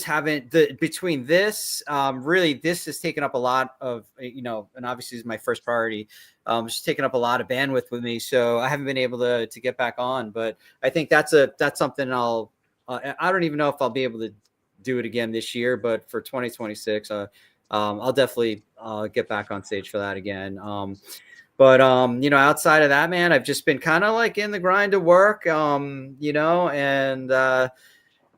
haven't between this, really, this has taken up a lot of, and obviously is my first priority. It's taken up a lot of bandwidth with me. So I haven't been able to get back on, but I think that's something I don't even know if I'll be able to do it again this year, but for 2026, I'll definitely get back on stage for that again. But, outside of that, man, I've just been kind of like in the grind of work, and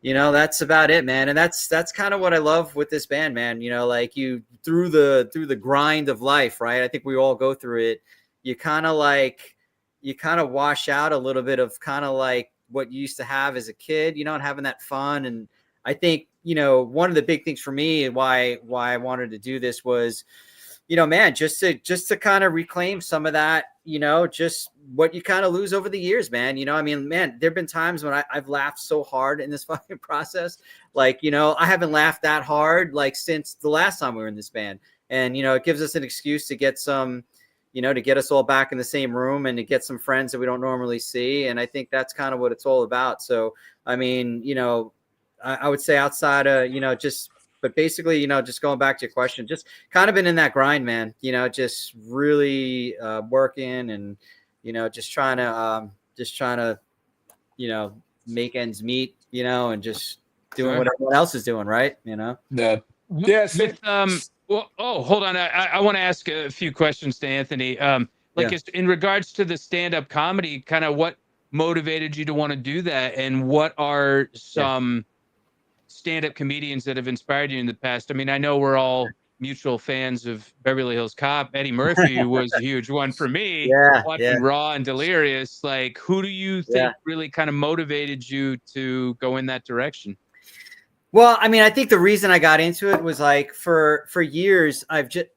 that's about it, man. And that's kind of what I love with this band, man. Like you through the grind of life, right? I think we all go through it. You kind of wash out a little bit of kind of like what you used to have as a kid, and having that fun. And I think, one of the big things for me and why I wanted to do this was, man, just to kind of reclaim some of that, just what you kind of lose over the years, man. I mean, man, there've been times when I've laughed so hard in this fucking process. Like, I haven't laughed that hard, like since the last time we were in this band. And, it gives us an excuse to get some, to get us all back in the same room and to get some friends that we don't normally see. And I think that's kind of what it's all about. So, I mean, I would say outside of, but basically, just going back to your question, just kind of been in that grind, man, just really working and, just trying to, make ends meet, and just doing what everyone else is doing. Right. Yeah. Well, hold on. I want to ask a few questions to Anthony. In regards to the stand-up comedy, kind of what motivated you to want to do that, and what are some stand-up comedians that have inspired you in the past? I mean, I know we're all mutual fans of Beverly Hills Cop. Eddie Murphy was a huge one for me. Watching Raw and Delirious. Like, who do you think really kind of motivated you to go in that direction? Well, I mean, I think the reason I got into it was like for years I've just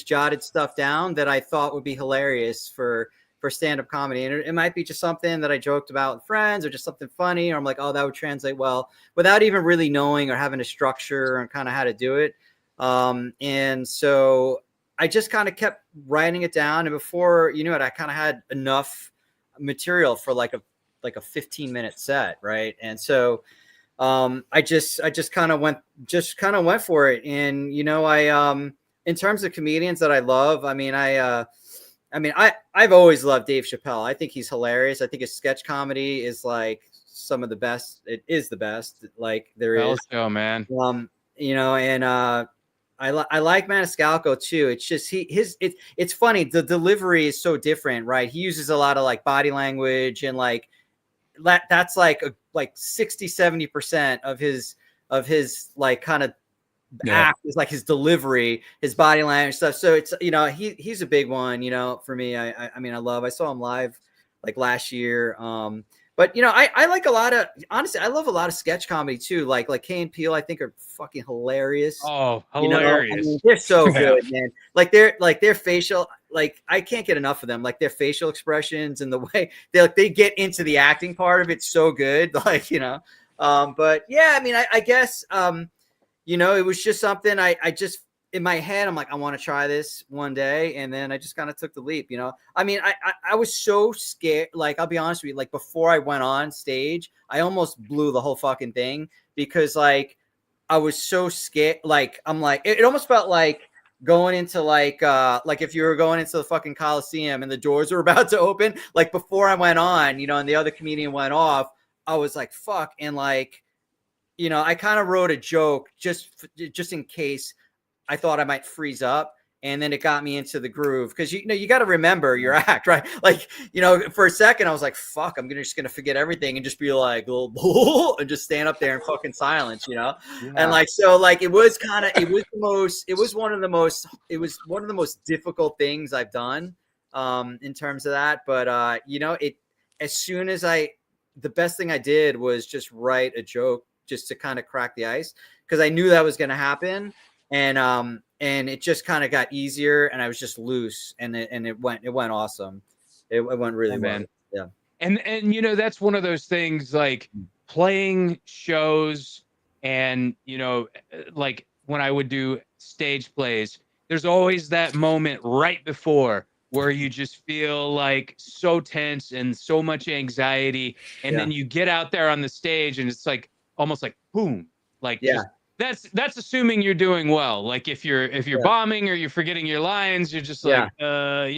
jotted stuff down that I thought would be hilarious for stand-up comedy. And it might be just something that I joked about with friends or just something funny, or I'm like, oh, that would translate well, without even really knowing or having a structure and kind of how to do it. And so I just kind of kept writing it down. And before you knew it, I kind of had enough material for like a 15-minute set. Right. And so I just kind of went for it. And, in terms of comedians that I love, I've always loved Dave Chappelle. I think he's hilarious. I think his sketch comedy is like some of the best. It is the best. Like there is. Oh man. And I like Maniscalco too. It's just it's funny. The delivery is so different, right? He uses a lot of like body language and like that's like 60-70% of his like kind of act is like his delivery, his body language stuff. So it's, he's a big one, for me. I saw him live like last year. But I like honestly, I love a lot of sketch comedy too. Like Kay and Peele, I think are fucking hilarious. Oh, hilarious. They're so good, man. Like their facial, like I can't get enough of them. Like their facial expressions and the way they get into the acting part of it so good. Like, but yeah, I guess, it was just something I just, in my head, I'm like, I want to try this one day. And then I just kind of took the leap, I was so scared. Like, I'll be honest with you, like before I went on stage, I almost blew the whole fucking thing because like, I was so scared. Like, I'm like, it almost felt like going into like if you were going into the fucking Coliseum and the doors were about to open, like before I went on, and the other comedian went off, I was like, fuck. And like, I kind of wrote a joke just in case I thought I might freeze up. And then it got me into the groove because, you got to remember your act, right? Like, for a second I was like, fuck, I'm just going to forget everything and just be like, and just stand up there in fucking silence, And like, so like, it was one of the most difficult things I've done in terms of that. But, as soon as the best thing I did was just write a joke just to kind of crack the ice because I knew that was going to happen. And it just kind of got easier and I was just loose and it went awesome. It went really well. Yeah. And that's one of those things like playing shows and, like when I would do stage plays, there's always that moment right before where you just feel like so tense and so much anxiety. And then you get out there on the stage and it's like, almost like boom, like just, that's assuming you're doing well. Like if you're bombing or you're forgetting your lines, you're just like, but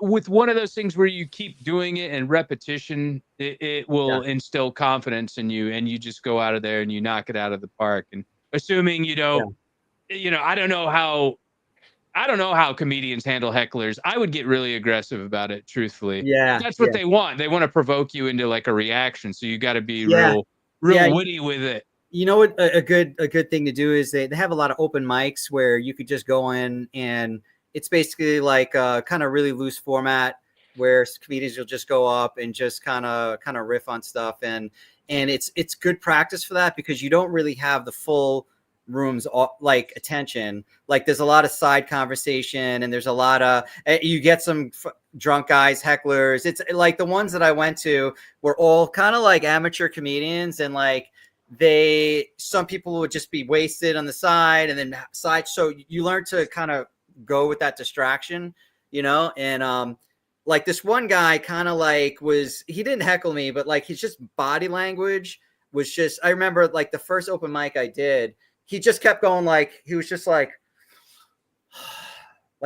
with one of those things where you keep doing it and repetition, it will instill confidence in you and you just go out of there and you knock it out of the park. And assuming I don't know how I don't know how comedians handle hecklers. I would get really aggressive about it, truthfully. Yeah, That's what they want. They want to provoke you into like a reaction. So you got to be real witty with it. You know what a good thing to do is they have a lot of open mics where you could just go in, and it's basically like a kind of really loose format where comedians will just go up and just kind of riff on stuff, and it's good practice for that because you don't really have the full room's like attention. Like there's a lot of side conversation, and there's a lot of you get some drunk guys, hecklers. It's like the ones that I went to were all kind of like amateur comedians, and like some people would just be wasted on the side and then side. So you learn to kind of go with that distraction, and like this one guy kind of like he didn't heckle me, but like his just body language was just, I remember like the first open mic I did, he just kept going, like he was just like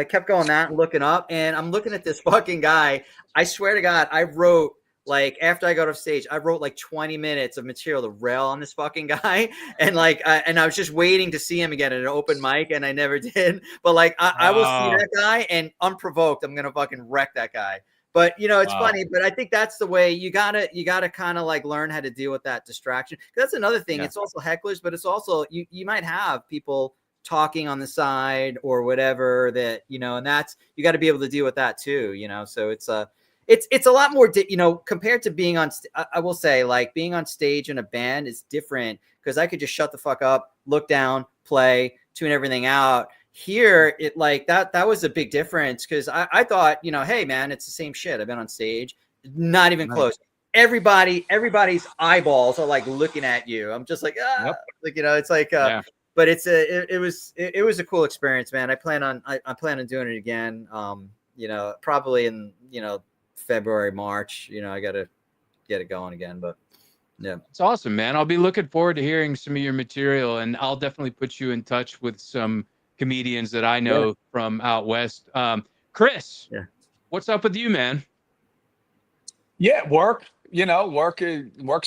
kept going that and looking up, and I'm looking at this fucking guy. I swear to God, I wrote, like after I got off stage, I wrote like 20 minutes of material to rail on this fucking guy. And like, and I was just waiting to see him again at an open mic, and I never did. But like, I will see that guy, and unprovoked, I'm going to fucking wreck that guy. But it's funny, but I think that's the way you gotta kind of like learn how to deal with that distraction. That's another thing. Yeah. It's also hecklers, but it's also, you might have people talking on the side or whatever that, and that's, you got to be able to deal with that too, so it's a lot more, compared to being on, I will say, like being on stage in a band is different because I could just shut the fuck up, look down, play, tune everything out. Here, it like that was a big difference because I thought, hey man, it's the same shit. I've been on stage, not even close. Everybody's eyeballs are like looking at you. I'm just like, like, it's like, but it was a cool experience, man. I plan on doing it again. Probably in, February, March, I got to get it going again, but yeah. It's awesome, man. I'll be looking forward to hearing some of your material, and I'll definitely put you in touch with some comedians that I know from out West. Chris, what's up with you, man? Yeah, work's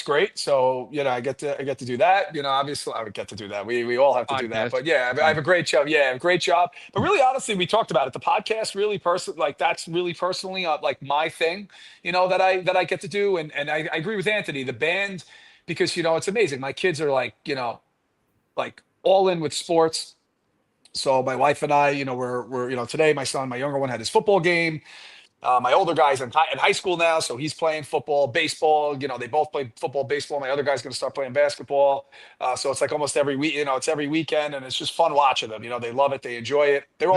great. So, I get to do that. Obviously I would get to do that. We all have to do that. But yeah, I have a great job. Yeah, a great job. But really, honestly, we talked about it. The podcast really that's really personally like my thing, that I get to do. And I agree with Anthony, the band, because it's amazing. My kids are like, like all in with sports. So my wife and I, we're today, my younger one had his football game. My older guy's in high school now, so he's playing football, baseball. They both play football, baseball. My other guy's going to start playing basketball. So it's like almost every week, it's every weekend, and it's just fun watching them. They love it, they enjoy it. They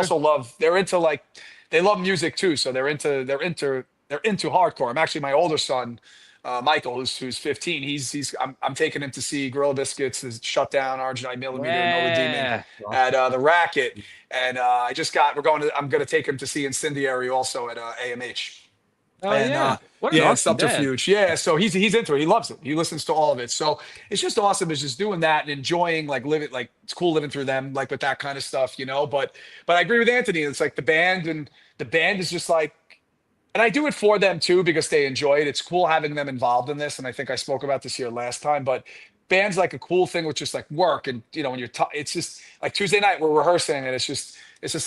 love music too, so they're into hardcore. I'm actually, my older son, Michael, who's 15. I'm taking him to see Gorilla Biscuits, his Shutdown, Argentine Millimeter, No Redeeming at the Racket, and I'm going to take him to see Incendiary also at AMH. Oh, and what an awesome subterfuge. Yeah, so he's into it. He loves it. He listens to all of it. So it's just awesome. It's just doing that and enjoying, like living, like it's cool living through them, like with that kind of stuff, But I agree with Anthony. It's like the band is just like. And I do it for them too because they enjoy it. It's cool having them involved in this, and I think I spoke about this here last time. But band's like a cool thing with just like work, and when you're, it's just like Tuesday night we're rehearsing, and it's just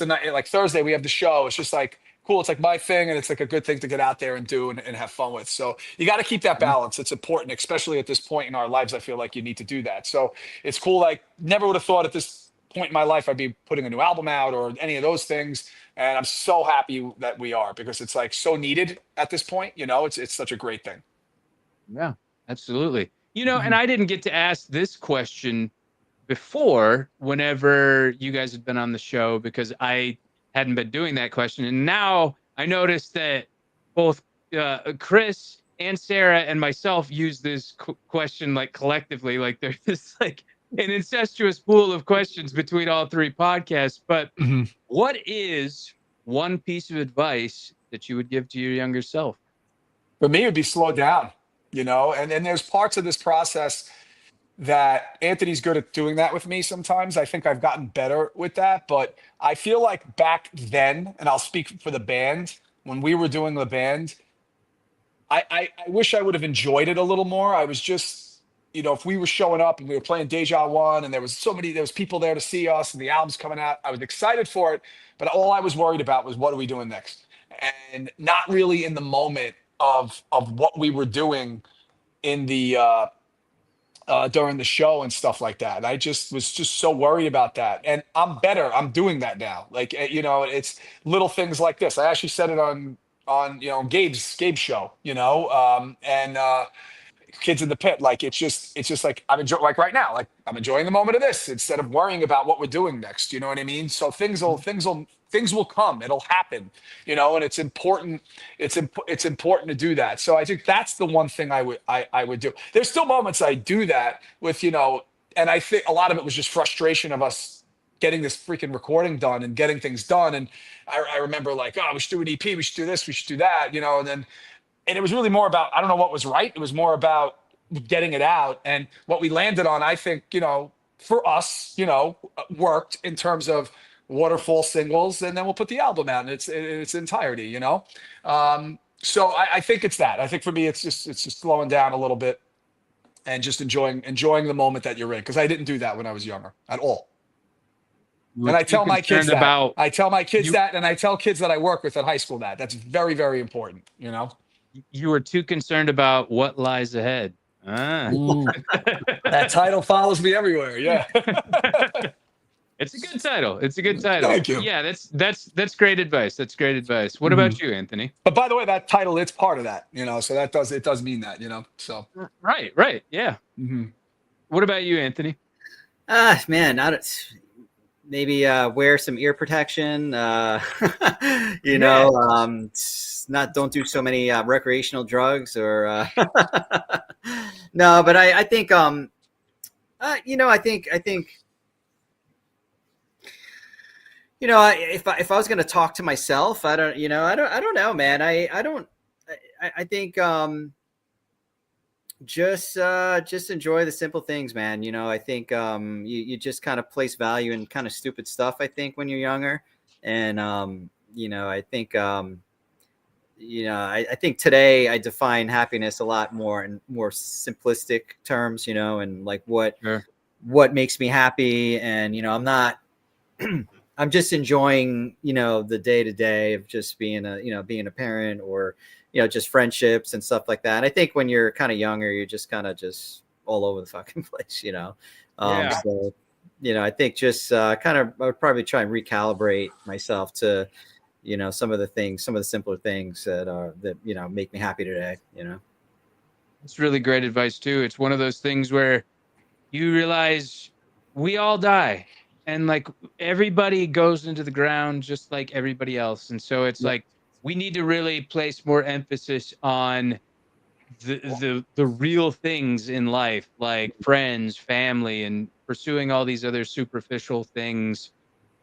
a night. Like Thursday we have the show. It's just like cool. It's like my thing, and it's like a good thing to get out there and do and have fun with. So you got to keep that balance. It's important, especially at this point in our lives. I feel like you need to do that. So it's cool. Like never would have thought at this point in my life I'd be putting a new album out or any of those things. And I'm so happy that we are because it's like so needed at this point. It's such a great thing. Yeah, absolutely. And I didn't get to ask this question before whenever you guys had been on the show because I hadn't been doing that question. And now I noticed that both Chris and Sarah and myself use this question like collectively, like there's this like an incestuous pool of questions between all three podcasts. But what is one piece of advice that you would give to your younger self? For me, it would be slow down, and then there's parts of this process that Anthony's good at doing that with me sometimes. I think I've gotten better with that, but I feel like back then, and I'll speak for the band, when we were doing the band, I wish I would have enjoyed it a little more. I was just if we were showing up and we were playing Deja One and there was people there to see us and the album's coming out, I was excited for it, but all I was worried about was what are we doing next? And not really in the moment of what we were doing in the during the show and stuff like that. I just was just so worried about that. And I'm better. I'm doing that now. Like, it's little things like this. I actually said it on Gabe's show, and Kids in the Pit. Like, it's just like I'm enjoying, like right now, like I'm enjoying the moment of this instead of worrying about what we're doing next. You know what I mean? So things will come. It'll happen, and it's important. It's important to do that. So I think that's the one thing I would do. There's still moments I do that with, and I think a lot of it was just frustration of us getting this freaking recording done and getting things done. And I remember like, oh, we should do an EP, we should do this, we should do that, and it was really more about, I don't know what was right. It was more about getting it out. And what we landed on, I think, for us, worked in terms of waterfall singles, and then we'll put the album out in its entirety, So I think it's that. I think for me, it's just slowing down a little bit and just enjoying the moment that you're in. Cause I didn't do that when I was younger at all. And I tell my kids that. I tell my kids that, and I tell kids that I work with at high school that. That's very, very important, You were too concerned about what lies ahead. That title follows me everywhere. Yeah. It's a good title. It's a good title. Thank you. Yeah, that's great advice. That's great advice. What about you, Anthony? But by the way, that title, it's part of that, so it does mean that, so. Right. Yeah. Mm-hmm. What about you, Anthony? Man, maybe wear some ear protection, don't do so many recreational drugs or no, but I think if I was going to talk to myself, I don't know, man. I think just enjoy the simple things, man. I think you just kind of place value in kind of stupid stuff, I think, when you're younger. And I think I think today I define happiness a lot more in more simplistic terms, and like what makes me happy. And I'm not I'm just enjoying the day to day of just being a parent, or just friendships and stuff like that. And I think when you're kind of younger, you're just kind of just all over the fucking place, So, I think just kind of, I would probably try and recalibrate myself to, some of the simpler things that make me happy today, It's really great advice too. It's one of those things where you realize we all die, and like everybody goes into the ground just like everybody else. And so it's like, we need to really place more emphasis on the real things in life, like friends, family, and pursuing all these other superficial things.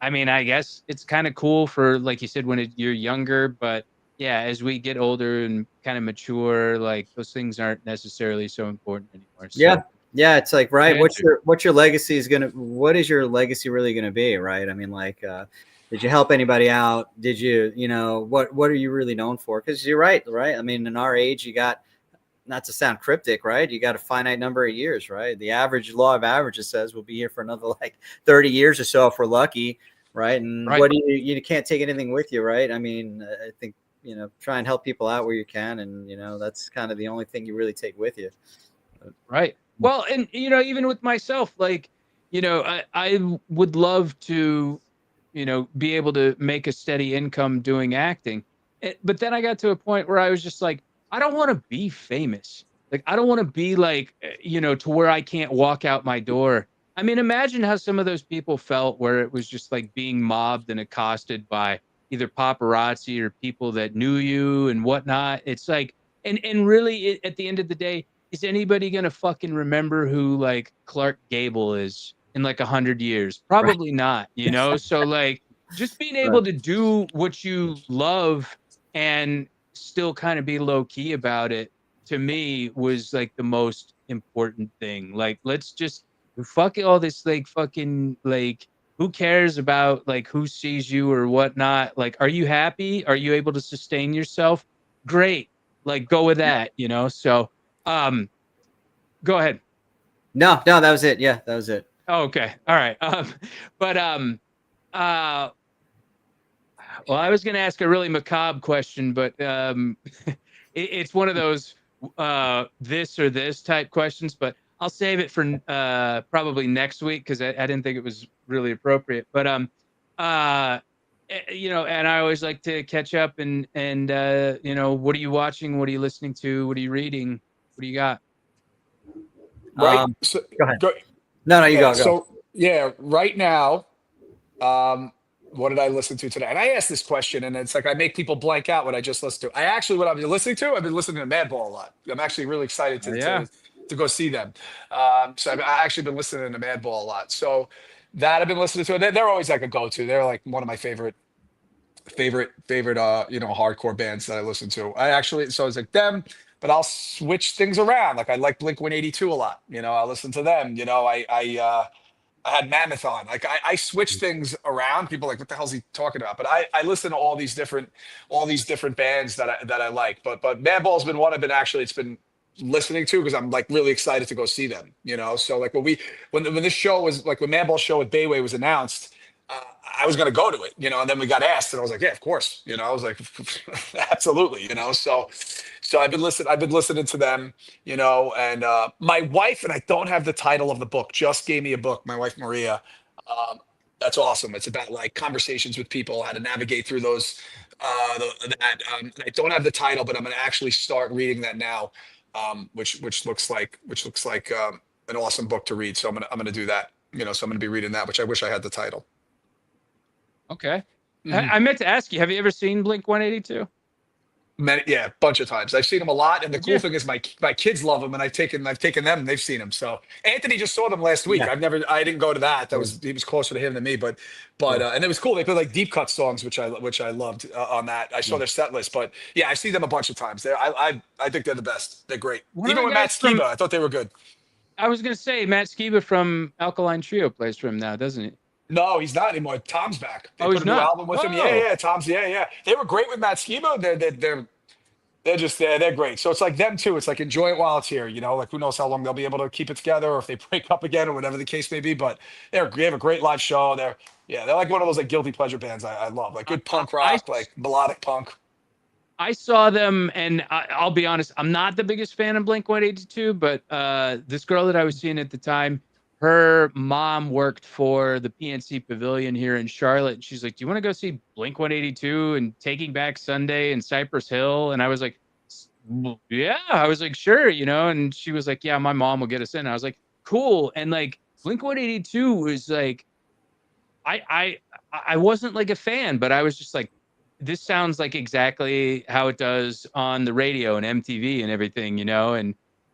I mean, I guess it's kind of cool for, like you said, when you're younger, but yeah, as we get older and kind of mature, like those things aren't necessarily so important anymore. So, yeah, it's like, right. What is your legacy really gonna be, right? I mean, like, did you help anybody out? Did you, what are you really known for? Because you're right. I mean, in our age, you got, not to sound cryptic, right? You got a finite number of years, right? The average law of averages says we'll be here for another like 30 years or so if we're lucky, right? And what do you can't take anything with you, right? I mean, I think, try and help people out where you can. And, that's kind of the only thing you really take with you. Right. Well, and, even with myself, like, I would love to, be able to make a steady income doing acting. But then I got to a point where I was just like, I don't want to be famous. Like, I don't want to be like, to where I can't walk out my door. I mean, imagine how some of those people felt where it was just like being mobbed and accosted by either paparazzi or people that knew you and whatnot. It's like, and really at the end of the day, is anybody going to fucking remember who like Clark Gable is in like 100 years? Probably not, So like just being able to do what you love and still kind of be low key about it, to me was like the most important thing. Like, let's just fuck all this, like fucking, like, who cares about like who sees you or whatnot? Like, are you happy? Are you able to sustain yourself? Great. Like, go with that, So, go ahead. No, that was it. Yeah, that was it. Oh, okay. All right. Well, I was going to ask a really macabre question, but it's one of those this or this type questions, but I'll save it for probably next week because I didn't think it was really appropriate. But you know, and I always like to catch up and you know, what are you watching? What are you listening to? What are you reading? What do you got? Right. So, go ahead. No, you go. So yeah, right now, what did I listen to today? And I asked this question, and it's like I make people blank out what I just listened to. What I've been listening to, I've been listening to Madball a lot. I'm actually really excited to go see them. So I've actually been listening to Madball a lot. So that I've been listening to. They're always like a go-to. They're like one of my favorite you know, hardcore bands that I listen to. So it's like them, but I'll switch things around. Like I like Blink-182 a lot. You know, I listen to them. You know, I had Mammoth on. Like I switch things around. People are like, what the hell's he talking about? But I listen to all these different bands that I like. But Madball's been one I've been it's been listening to because I'm like really excited to go see them. You know, so like when this show was like when Madball's show at Bayway was announced, I was going to go to it, you know, and then we got asked, and I was like, yeah, of course, you know, I was like, absolutely, you know, so I've been listening to them, you know, and my wife, and I don't have the title of the book, just gave me a book, my wife Maria. That's awesome. It's about like conversations with people, how to navigate through those. And I don't have the title, but I'm going to actually start reading that now, which looks like an awesome book to read. So I'm gonna do that, you know. So I'm gonna be reading that, which I wish I had the title. Okay. I meant to ask you, have you ever seen Blink-182? Yeah, a bunch of times. I've seen them a lot, and the cool thing is my kids love them, and I've taken them, and they've seen them. So Anthony just saw them last week. Yeah. I didn't go to that. He was closer to him than me, but and it was cool. They played like deep cut songs, which I loved on that. I saw their set list, but yeah, I've seen them a bunch of times. I think they're the best. They're great. Even with Matt Skiba, I thought they were good. I was gonna say Matt Skiba from Alkaline Trio plays for him now, doesn't he? No, he's not anymore. Tom's back. They put a new album with him. Yeah. Tom's. Yeah. They were great with Matt Skiba. They're great. So it's like them too. It's like enjoy it while it's here. You know, like who knows how long they'll be able to keep it together, or if they break up again, or whatever the case may be. But they have a great live show. They're like one of those like guilty pleasure bands I love. Like good punk rock, like melodic punk. I saw them, and I'll be honest, I'm not the biggest fan of Blink-182, but this girl that I was seeing at the time, her mom worked for the PNC Pavilion here in Charlotte. And she's like, do you want to go see Blink-182 and Taking Back Sunday and Cypress Hill? And I was like, yeah. I was like, sure, you know. And she was like, yeah, my mom will get us in. I was like, cool. And like Blink-182 was like, I wasn't like a fan, but I was just like, this sounds like exactly how it does on the radio and MTV and everything, you know.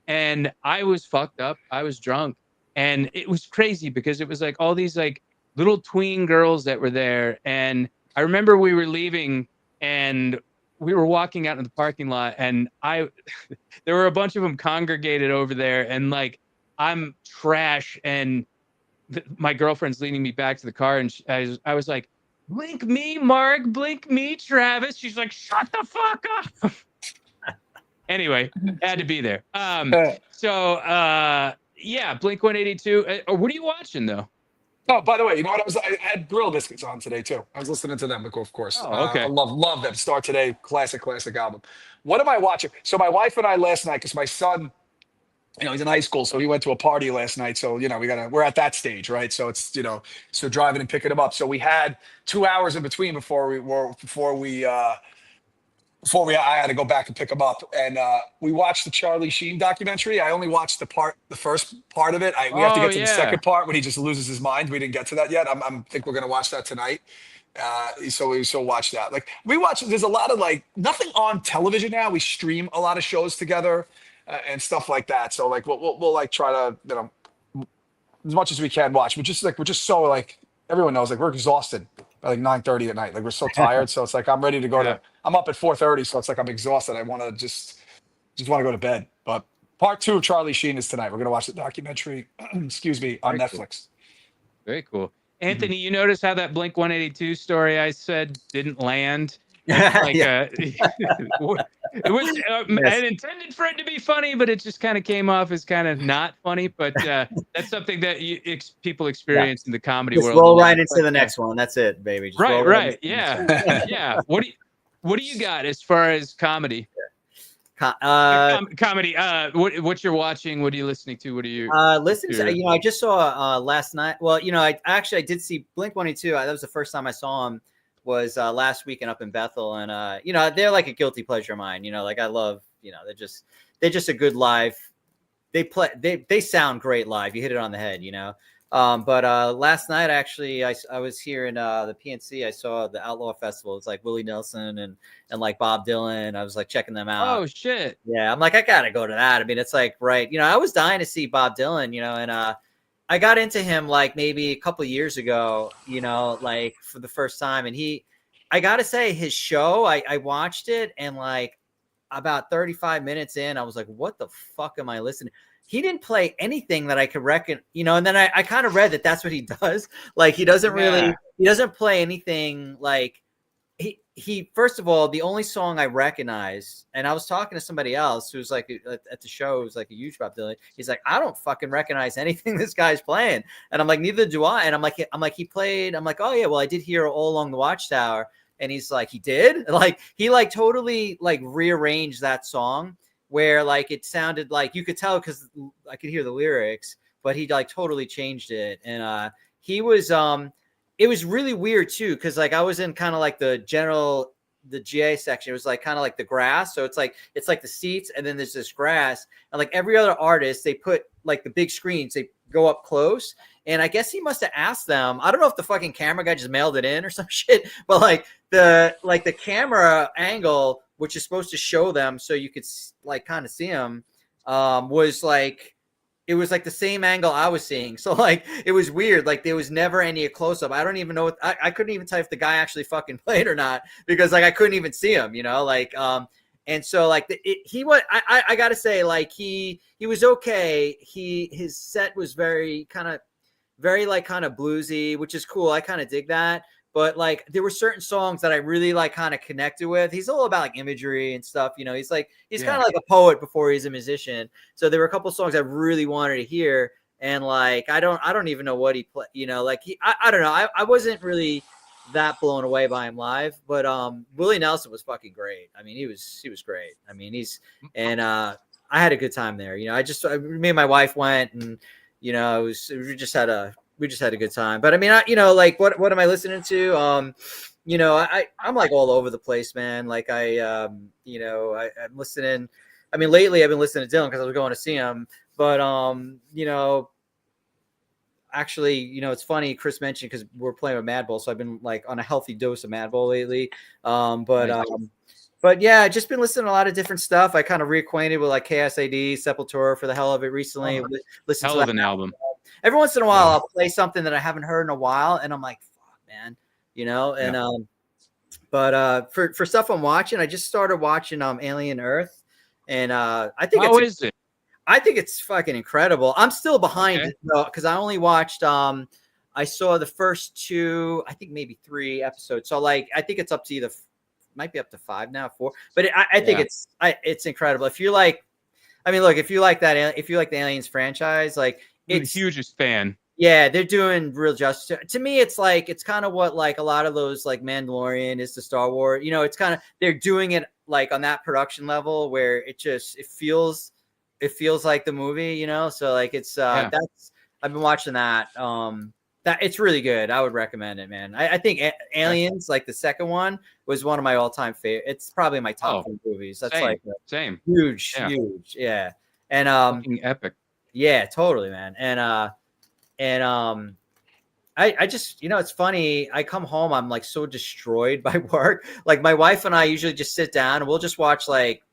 And I was fucked up. I was drunk. And it was crazy because it was like all these like little tween girls that were there. And I remember we were leaving and we were walking out in the parking lot, and there were a bunch of them congregated over there, and like I'm trash, and my girlfriend's leading me back to the car, and I was like, blink me, Mark, blink me, Travis. She's like, shut the fuck up. Anyway, had to be there. Yeah, Blink-182. What are you watching though? Oh, by the way, you know what? I had Grill Biscuits on today too. I was listening to them, of course. Oh, okay. I love them. Start Today, classic album. What am I watching? So my wife and I last night, because my son, you know, he's in high school, so he went to a party last night. So, you know, we're at that stage, right? So it's, you know, so driving and picking him up. So we had 2 hours in between before I had to go back and pick him up, and we watched the Charlie Sheen documentary. I only watched the first part of it. We have to get to the second part when he just loses his mind. We didn't get to that yet. I think we're gonna watch that tonight. So we watch that. Like there's a lot of like nothing on television now. We stream a lot of shows together and stuff like that. So like we'll like try to, you know, as much as we can watch. We're just so like everyone knows like we're exhausted by like 9:30 at night. Like we're so tired. So it's like I'm ready to go I'm up at 4:30. So it's like I'm exhausted. I want to just want to go to bed. But part 2 of Charlie Sheen is tonight. We're gonna watch the documentary. Excuse me, on Netflix. Very cool. Anthony, you notice how that Blink-182 story I said didn't land? Like, it was I intended for it to be funny, but it just kind of came off as kind of not funny. But that's something that people experience in the comedy just world. roll right into the next one. That's it, baby. Just roll right. Yeah. Yeah. What do you got as far as comedy? Comedy. What you're watching? What are you listening to? What are you listening to? I just saw last night. Well, I did see Blink-182. That was the first time I saw him. Was last weekend up in Bethel, and they're like a guilty pleasure of mine. Like I love. They're just a good live. They sound great live. You hit it on the head. But last night actually, I was here in the PNC. I saw the Outlaw Festival. It's like Willie Nelson and like Bob Dylan. I was like checking them out. Oh shit! Yeah, I'm like I gotta go to that. I mean, it's like right. I was dying to see Bob Dylan. And I got into him like maybe a couple of years ago. Like for the first time, and I gotta say his show. I watched it, and like about 35 minutes in, I was like, what the fuck am I listening? He didn't play anything that I could reckon, and then I kind of read that that's what he does. Like he doesn't play anything. Like he first of all, the only song I recognize, and I was talking to somebody else who's like at the show, who's like a huge Bob Dylan. He's like, I don't fucking recognize anything this guy's playing. And I'm like, neither do I. And I'm like, he played, I'm like, oh yeah, well, I did hear All Along the Watchtower. And he's like, he did? Like he like totally like rearranged that song where like it sounded like you could tell because I could hear the lyrics, but he like totally changed it. And he was it was really weird too, because like I was in kind of like the GA section. It was like kind of like the grass. So it's like the seats and then there's this grass. And like every other artist, they put like the big screens, they go up close. And I guess he must have asked them. I don't know if the fucking camera guy just mailed it in or some shit, but like the camera angle, which is supposed to show them so you could like kind of see them, was like, it was like the same angle I was seeing. So like, it was weird. Like there was never any close up. I don't even know I couldn't even tell if the guy actually fucking played or not, because like, I couldn't even see him, like, and so like he was, I gotta say, like he was okay. His set was very kind of bluesy, which is cool. I kind of dig that. But like there were certain songs that I really like kind of connected with. He's all about like imagery and stuff. He's kind of like a poet before he's a musician. So there were a couple of songs I really wanted to hear. And like, I don't even know what he played, like I don't know. I wasn't really that blown away by him live, but Willie Nelson was fucking great. I mean, he was great. I mean, I had a good time there. Me and my wife went, and we just had a good time. But I mean, like what am I listening to? I'm like all over the place, man. Like I'm listening. I mean, lately I've been listening to Dylan because I was going to see him. But actually, it's funny. Chris mentioned because we're playing with Madball, so I've been like on a healthy dose of Madball lately. But yeah, just been listening to a lot of different stuff. I kind of reacquainted with like KSAD, Sepultura for the hell of it recently. Listen hell to of an album. Every once in a while, I'll play something that I haven't heard in a while, and I'm like, fuck, man, And but for stuff I'm watching, I just started watching Alien Earth, and I think is it? I think it's fucking incredible. I'm still behind it though, because I only watched I saw the first 2, I think maybe 3 episodes. So like I think it's up to might be up to 5 now, 4. But I think it's incredible. If you like, I mean, look, if you like the Aliens franchise, like I'm the hugest fan. Yeah, they're doing real justice to me. It's like it's kind of what like a lot of those like Mandalorian is to Star Wars. It's kind of they're doing it like on that production level where it feels like the movie. So like it's that's I've been watching that. That it's really good. I would recommend it, man. I think Aliens, like the second one, was one of my all-time favorite. It's probably my top 3 movies. That's same huge, yeah. And fucking epic. Yeah, totally, man. And I just it's funny. I come home, I'm like so destroyed by work. Like my wife and I usually just sit down and we'll just watch like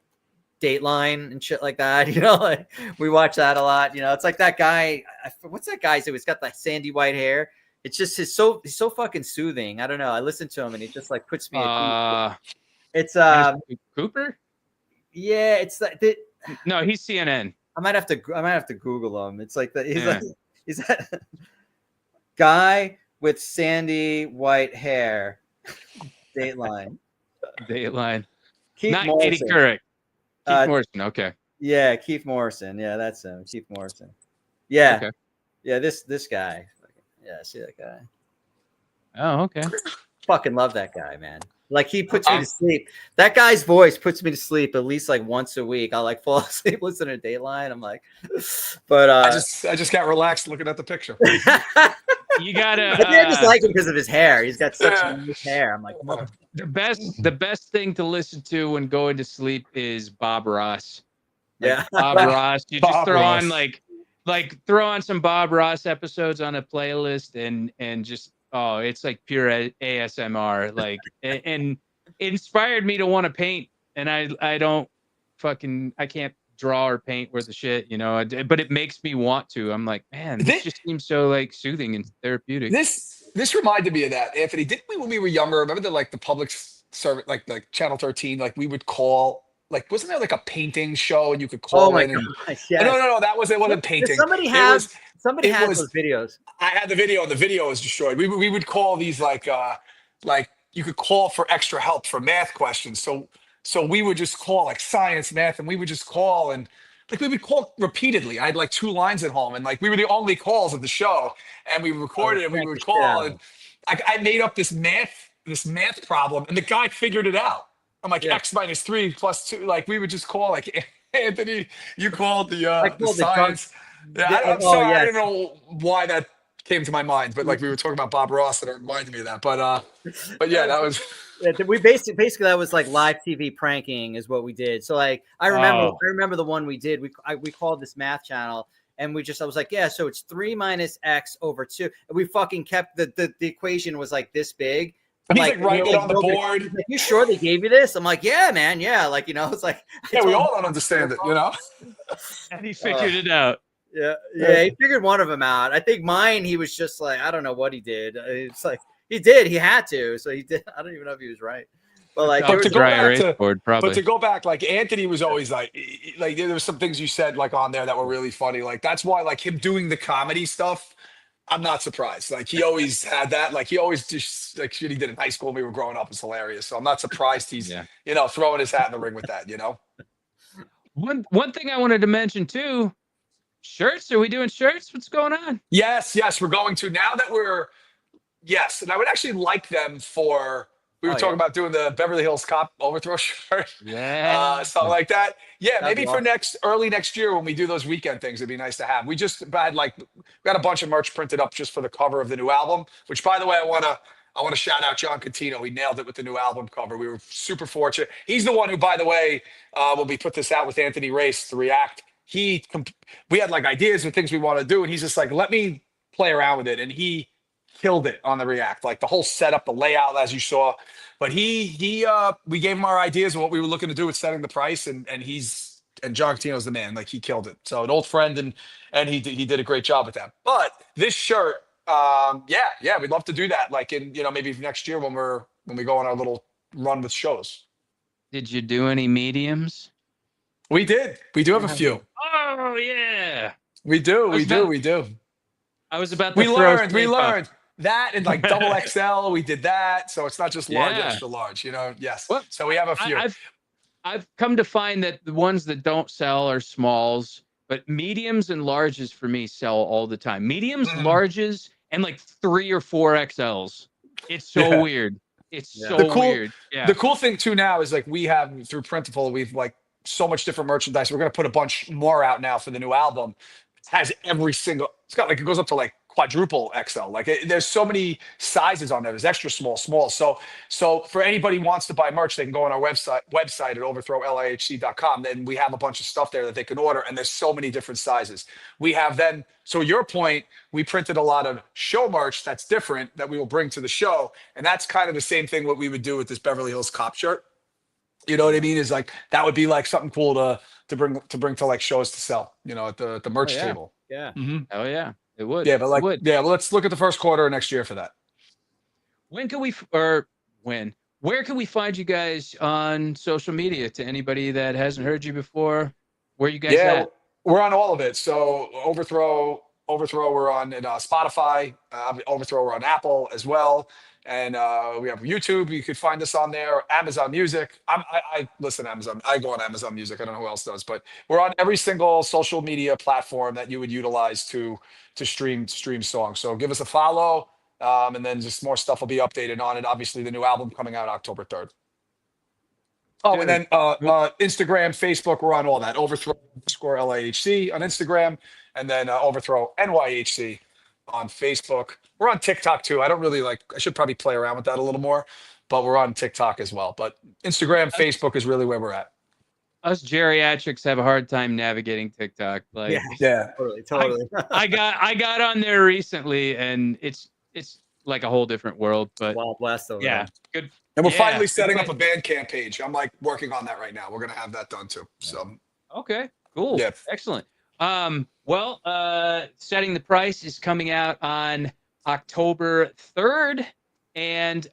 Dateline and shit like that. Like we watch that a lot. It's like that guy. What's that guy's name? He's got the sandy white hair. It's just he's so fucking soothing. I don't know. I listen to him and he just like puts me. It's Cooper. Yeah, it's like no, he's CNN. I might have to Google him. It's like he's that guy with sandy white hair. Dateline. Dateline. Keith Not Morrison. Katie Couric. Keith Morrison. Okay. Yeah, Keith Morrison. Yeah, that's him. Keith Morrison. Yeah. Okay. Yeah, this guy. Yeah, see that guy. Oh, okay. Fucking love that guy, man. Like he puts me to sleep. That guy's voice puts me to sleep at least like once a week. I'll like fall asleep listening to Dateline. I'm like, but I just got relaxed looking at the picture. You gotta. I just like him because of his hair. He's got such nice hair. I'm like, the best thing to listen to when going to sleep is Bob Ross. Yeah, Bob Ross. You just Bob throw Ross. on like throw on some Bob Ross episodes on a playlist and just it's like pure ASMR. Like and it inspired me to want to paint. And I don't I can't draw or paint worth a shit, but it makes me want to. I'm like, man, this just seems so like soothing and therapeutic. This reminded me of that, Anthony. Didn't we when we were younger? Remember the public service, like Channel 13, like we would call, like wasn't there like a painting show and you could call in? Gosh, yes. No, it wasn't painting. Does somebody has those videos. I had the video, and the video was destroyed. We would call these like you could call for extra help for math questions. So we would just call like science, math, and we would just call and like we would call repeatedly. I had like 2 lines at home, and like we were the only calls of the show, and we recorded and we would call. And I made up this math problem, and the guy figured it out. I'm like X minus 3 plus 2. Like we would just call like Anthony. You called the science. I'm sorry. I don't know why that came to my mind, but like we were talking about Bob Ross, and it reminded me of that. But yeah, that was. We basically that was like live TV pranking is what we did. So like I remember the one we did. We called this math channel, and I was like, yeah, so it's 3 minus X over 2. And we fucking kept the equation was like this big. He's like writing it on the board. Like, you sure they gave you this? I'm like, yeah, man, yeah. Like, it's like we all don't understand it, And he figured it out. Yeah, he figured one of them out. I think mine, he was just like, I don't know what he did. It's like he had to, so he did. I don't even know if he was right. But like, to go back, like Anthony was always like there was some things you said like on there that were really funny. Like that's why like him doing the comedy stuff, I'm not surprised. Like he always had that. Like he always just like shit he did in high school when we were growing up was hilarious. So I'm not surprised he's throwing his hat in the ring with that. One thing I wanted to mention too. Shirts? Are we doing shirts? What's going on? Yes, we're going to. Now that and I would actually like them for. We were talking about doing the Beverly Hills Cop Overthrow shirt, something like that. Yeah, maybe for early next year when we do those weekend things, it'd be nice to have. We just had we got a bunch of merch printed up just for the cover of the new album. Which, by the way, I want to shout out John Catino. He nailed it with the new album cover. We were super fortunate. He's the one who, by the way, when we put this out with Anthony Race, the React. We had like ideas and things we want to do, and he's just like, let me play around with it, and he killed it on the React, like the whole setup, the layout, as you saw. But we gave him our ideas and what we were looking to do with setting the price, and John Catino's the man. Like he killed it. So an old friend, and he did a great job with that. But this shirt, we'd love to do that. Like in maybe next year when we go on our little run with shows. Did you do any mediums? We did. We do have a few. Oh yeah. We do. We do. I was about to We learned that and like double XL. We did that. So it's not just large, extra large, Yes. Well, so we have a few. I've come to find that the ones that don't sell are smalls, but mediums and larges for me sell all the time. Mediums, larges, and like 3 or 4 XLs. It's so weird. It's so weird. Yeah. The cool thing too now is like we have through Printful, we've like so much different merchandise. We're going to put a bunch more out now for the new album. It has it's got like, it goes up to like quadruple XL. Like there's so many sizes on there. There's extra small. So for anybody who wants to buy merch, they can go on our website at overthrowlihc.com. Then we have a bunch of stuff there that they can order. And there's so many different sizes. We have then, so your point, we printed a lot of show merch that's different that we will bring to the show. And that's kind of the same thing what we would do with this Beverly Hills Cop shirt. You know what I mean? Is like that would be like something cool to bring to like shows to sell. At the merch table. Yeah. Mm-hmm. Oh yeah, it would. Yeah, but like well, let's look at the first quarter of next year for that. Where can we find you guys on social media? To anybody that hasn't heard you before, where you guys at? We're on all of it. So Overthrow, we're on Spotify. Overthrow, we're on Apple as well. And we have YouTube. You could find us on there. Amazon Music. I listen to Amazon. I go on Amazon Music. I don't know who else does, but we're on every single social media platform that you would utilize to stream songs. So give us a follow, and then just more stuff will be updated on it. Obviously, the new album coming out October 3rd. Oh, and then Instagram, Facebook, we're on all that. Overthrow _LAHC on Instagram, and then Overthrow NYHC on Facebook. We're on TikTok too. I don't really I should probably play around with that a little more, but we're on TikTok as well. But Instagram, Facebook is really where we're at. Us geriatrics have a hard time navigating TikTok. Yeah, totally. I got on there recently, and it's like a whole different world. But Wild West over yeah, there. good. And we're finally setting up a Bandcamp page. I'm working on that right now. We're gonna have that done too. So okay, cool. Yeah. Excellent. Setting the Price is coming out on October 3rd. And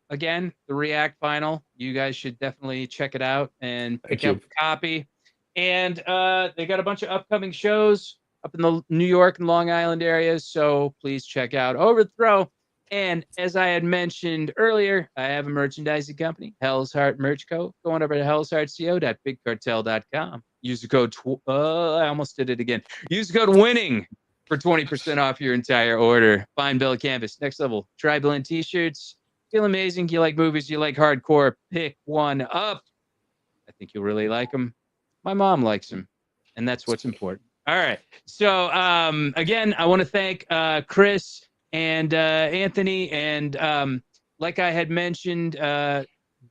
again, the React vinyl. You guys should definitely check it out and pick up a copy. And they got a bunch of upcoming shows up in the New York and Long Island areas. So please check out Overthrow. And as I had mentioned earlier, I have a merchandising company, Hell's Heart Merch Co. Going over to hellsheartco.bigcartel.com. Use the code, I almost did it again. Use the code WINNING for 20% off your entire order. Fine Bill Canvas, Next Level, Tri-Blend t-shirts. Feel amazing. You like movies, you like hardcore, pick one up. I think you'll really like them. My mom likes them, and that's what's important. All right. So again, I want to thank Chris and Anthony. And like I had mentioned,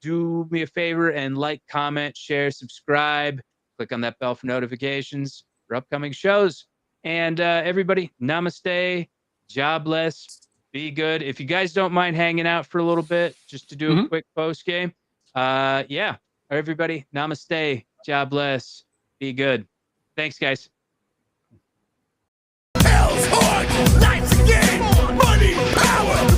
do me a favor and comment, share, subscribe. Click on that bell for notifications for upcoming shows. And everybody, namaste, jobless, be good. If you guys don't mind hanging out for a little bit, just to do a quick post game. Everybody, namaste, jobless, be good. Thanks, guys. Hell's Heart, lights again, money, power.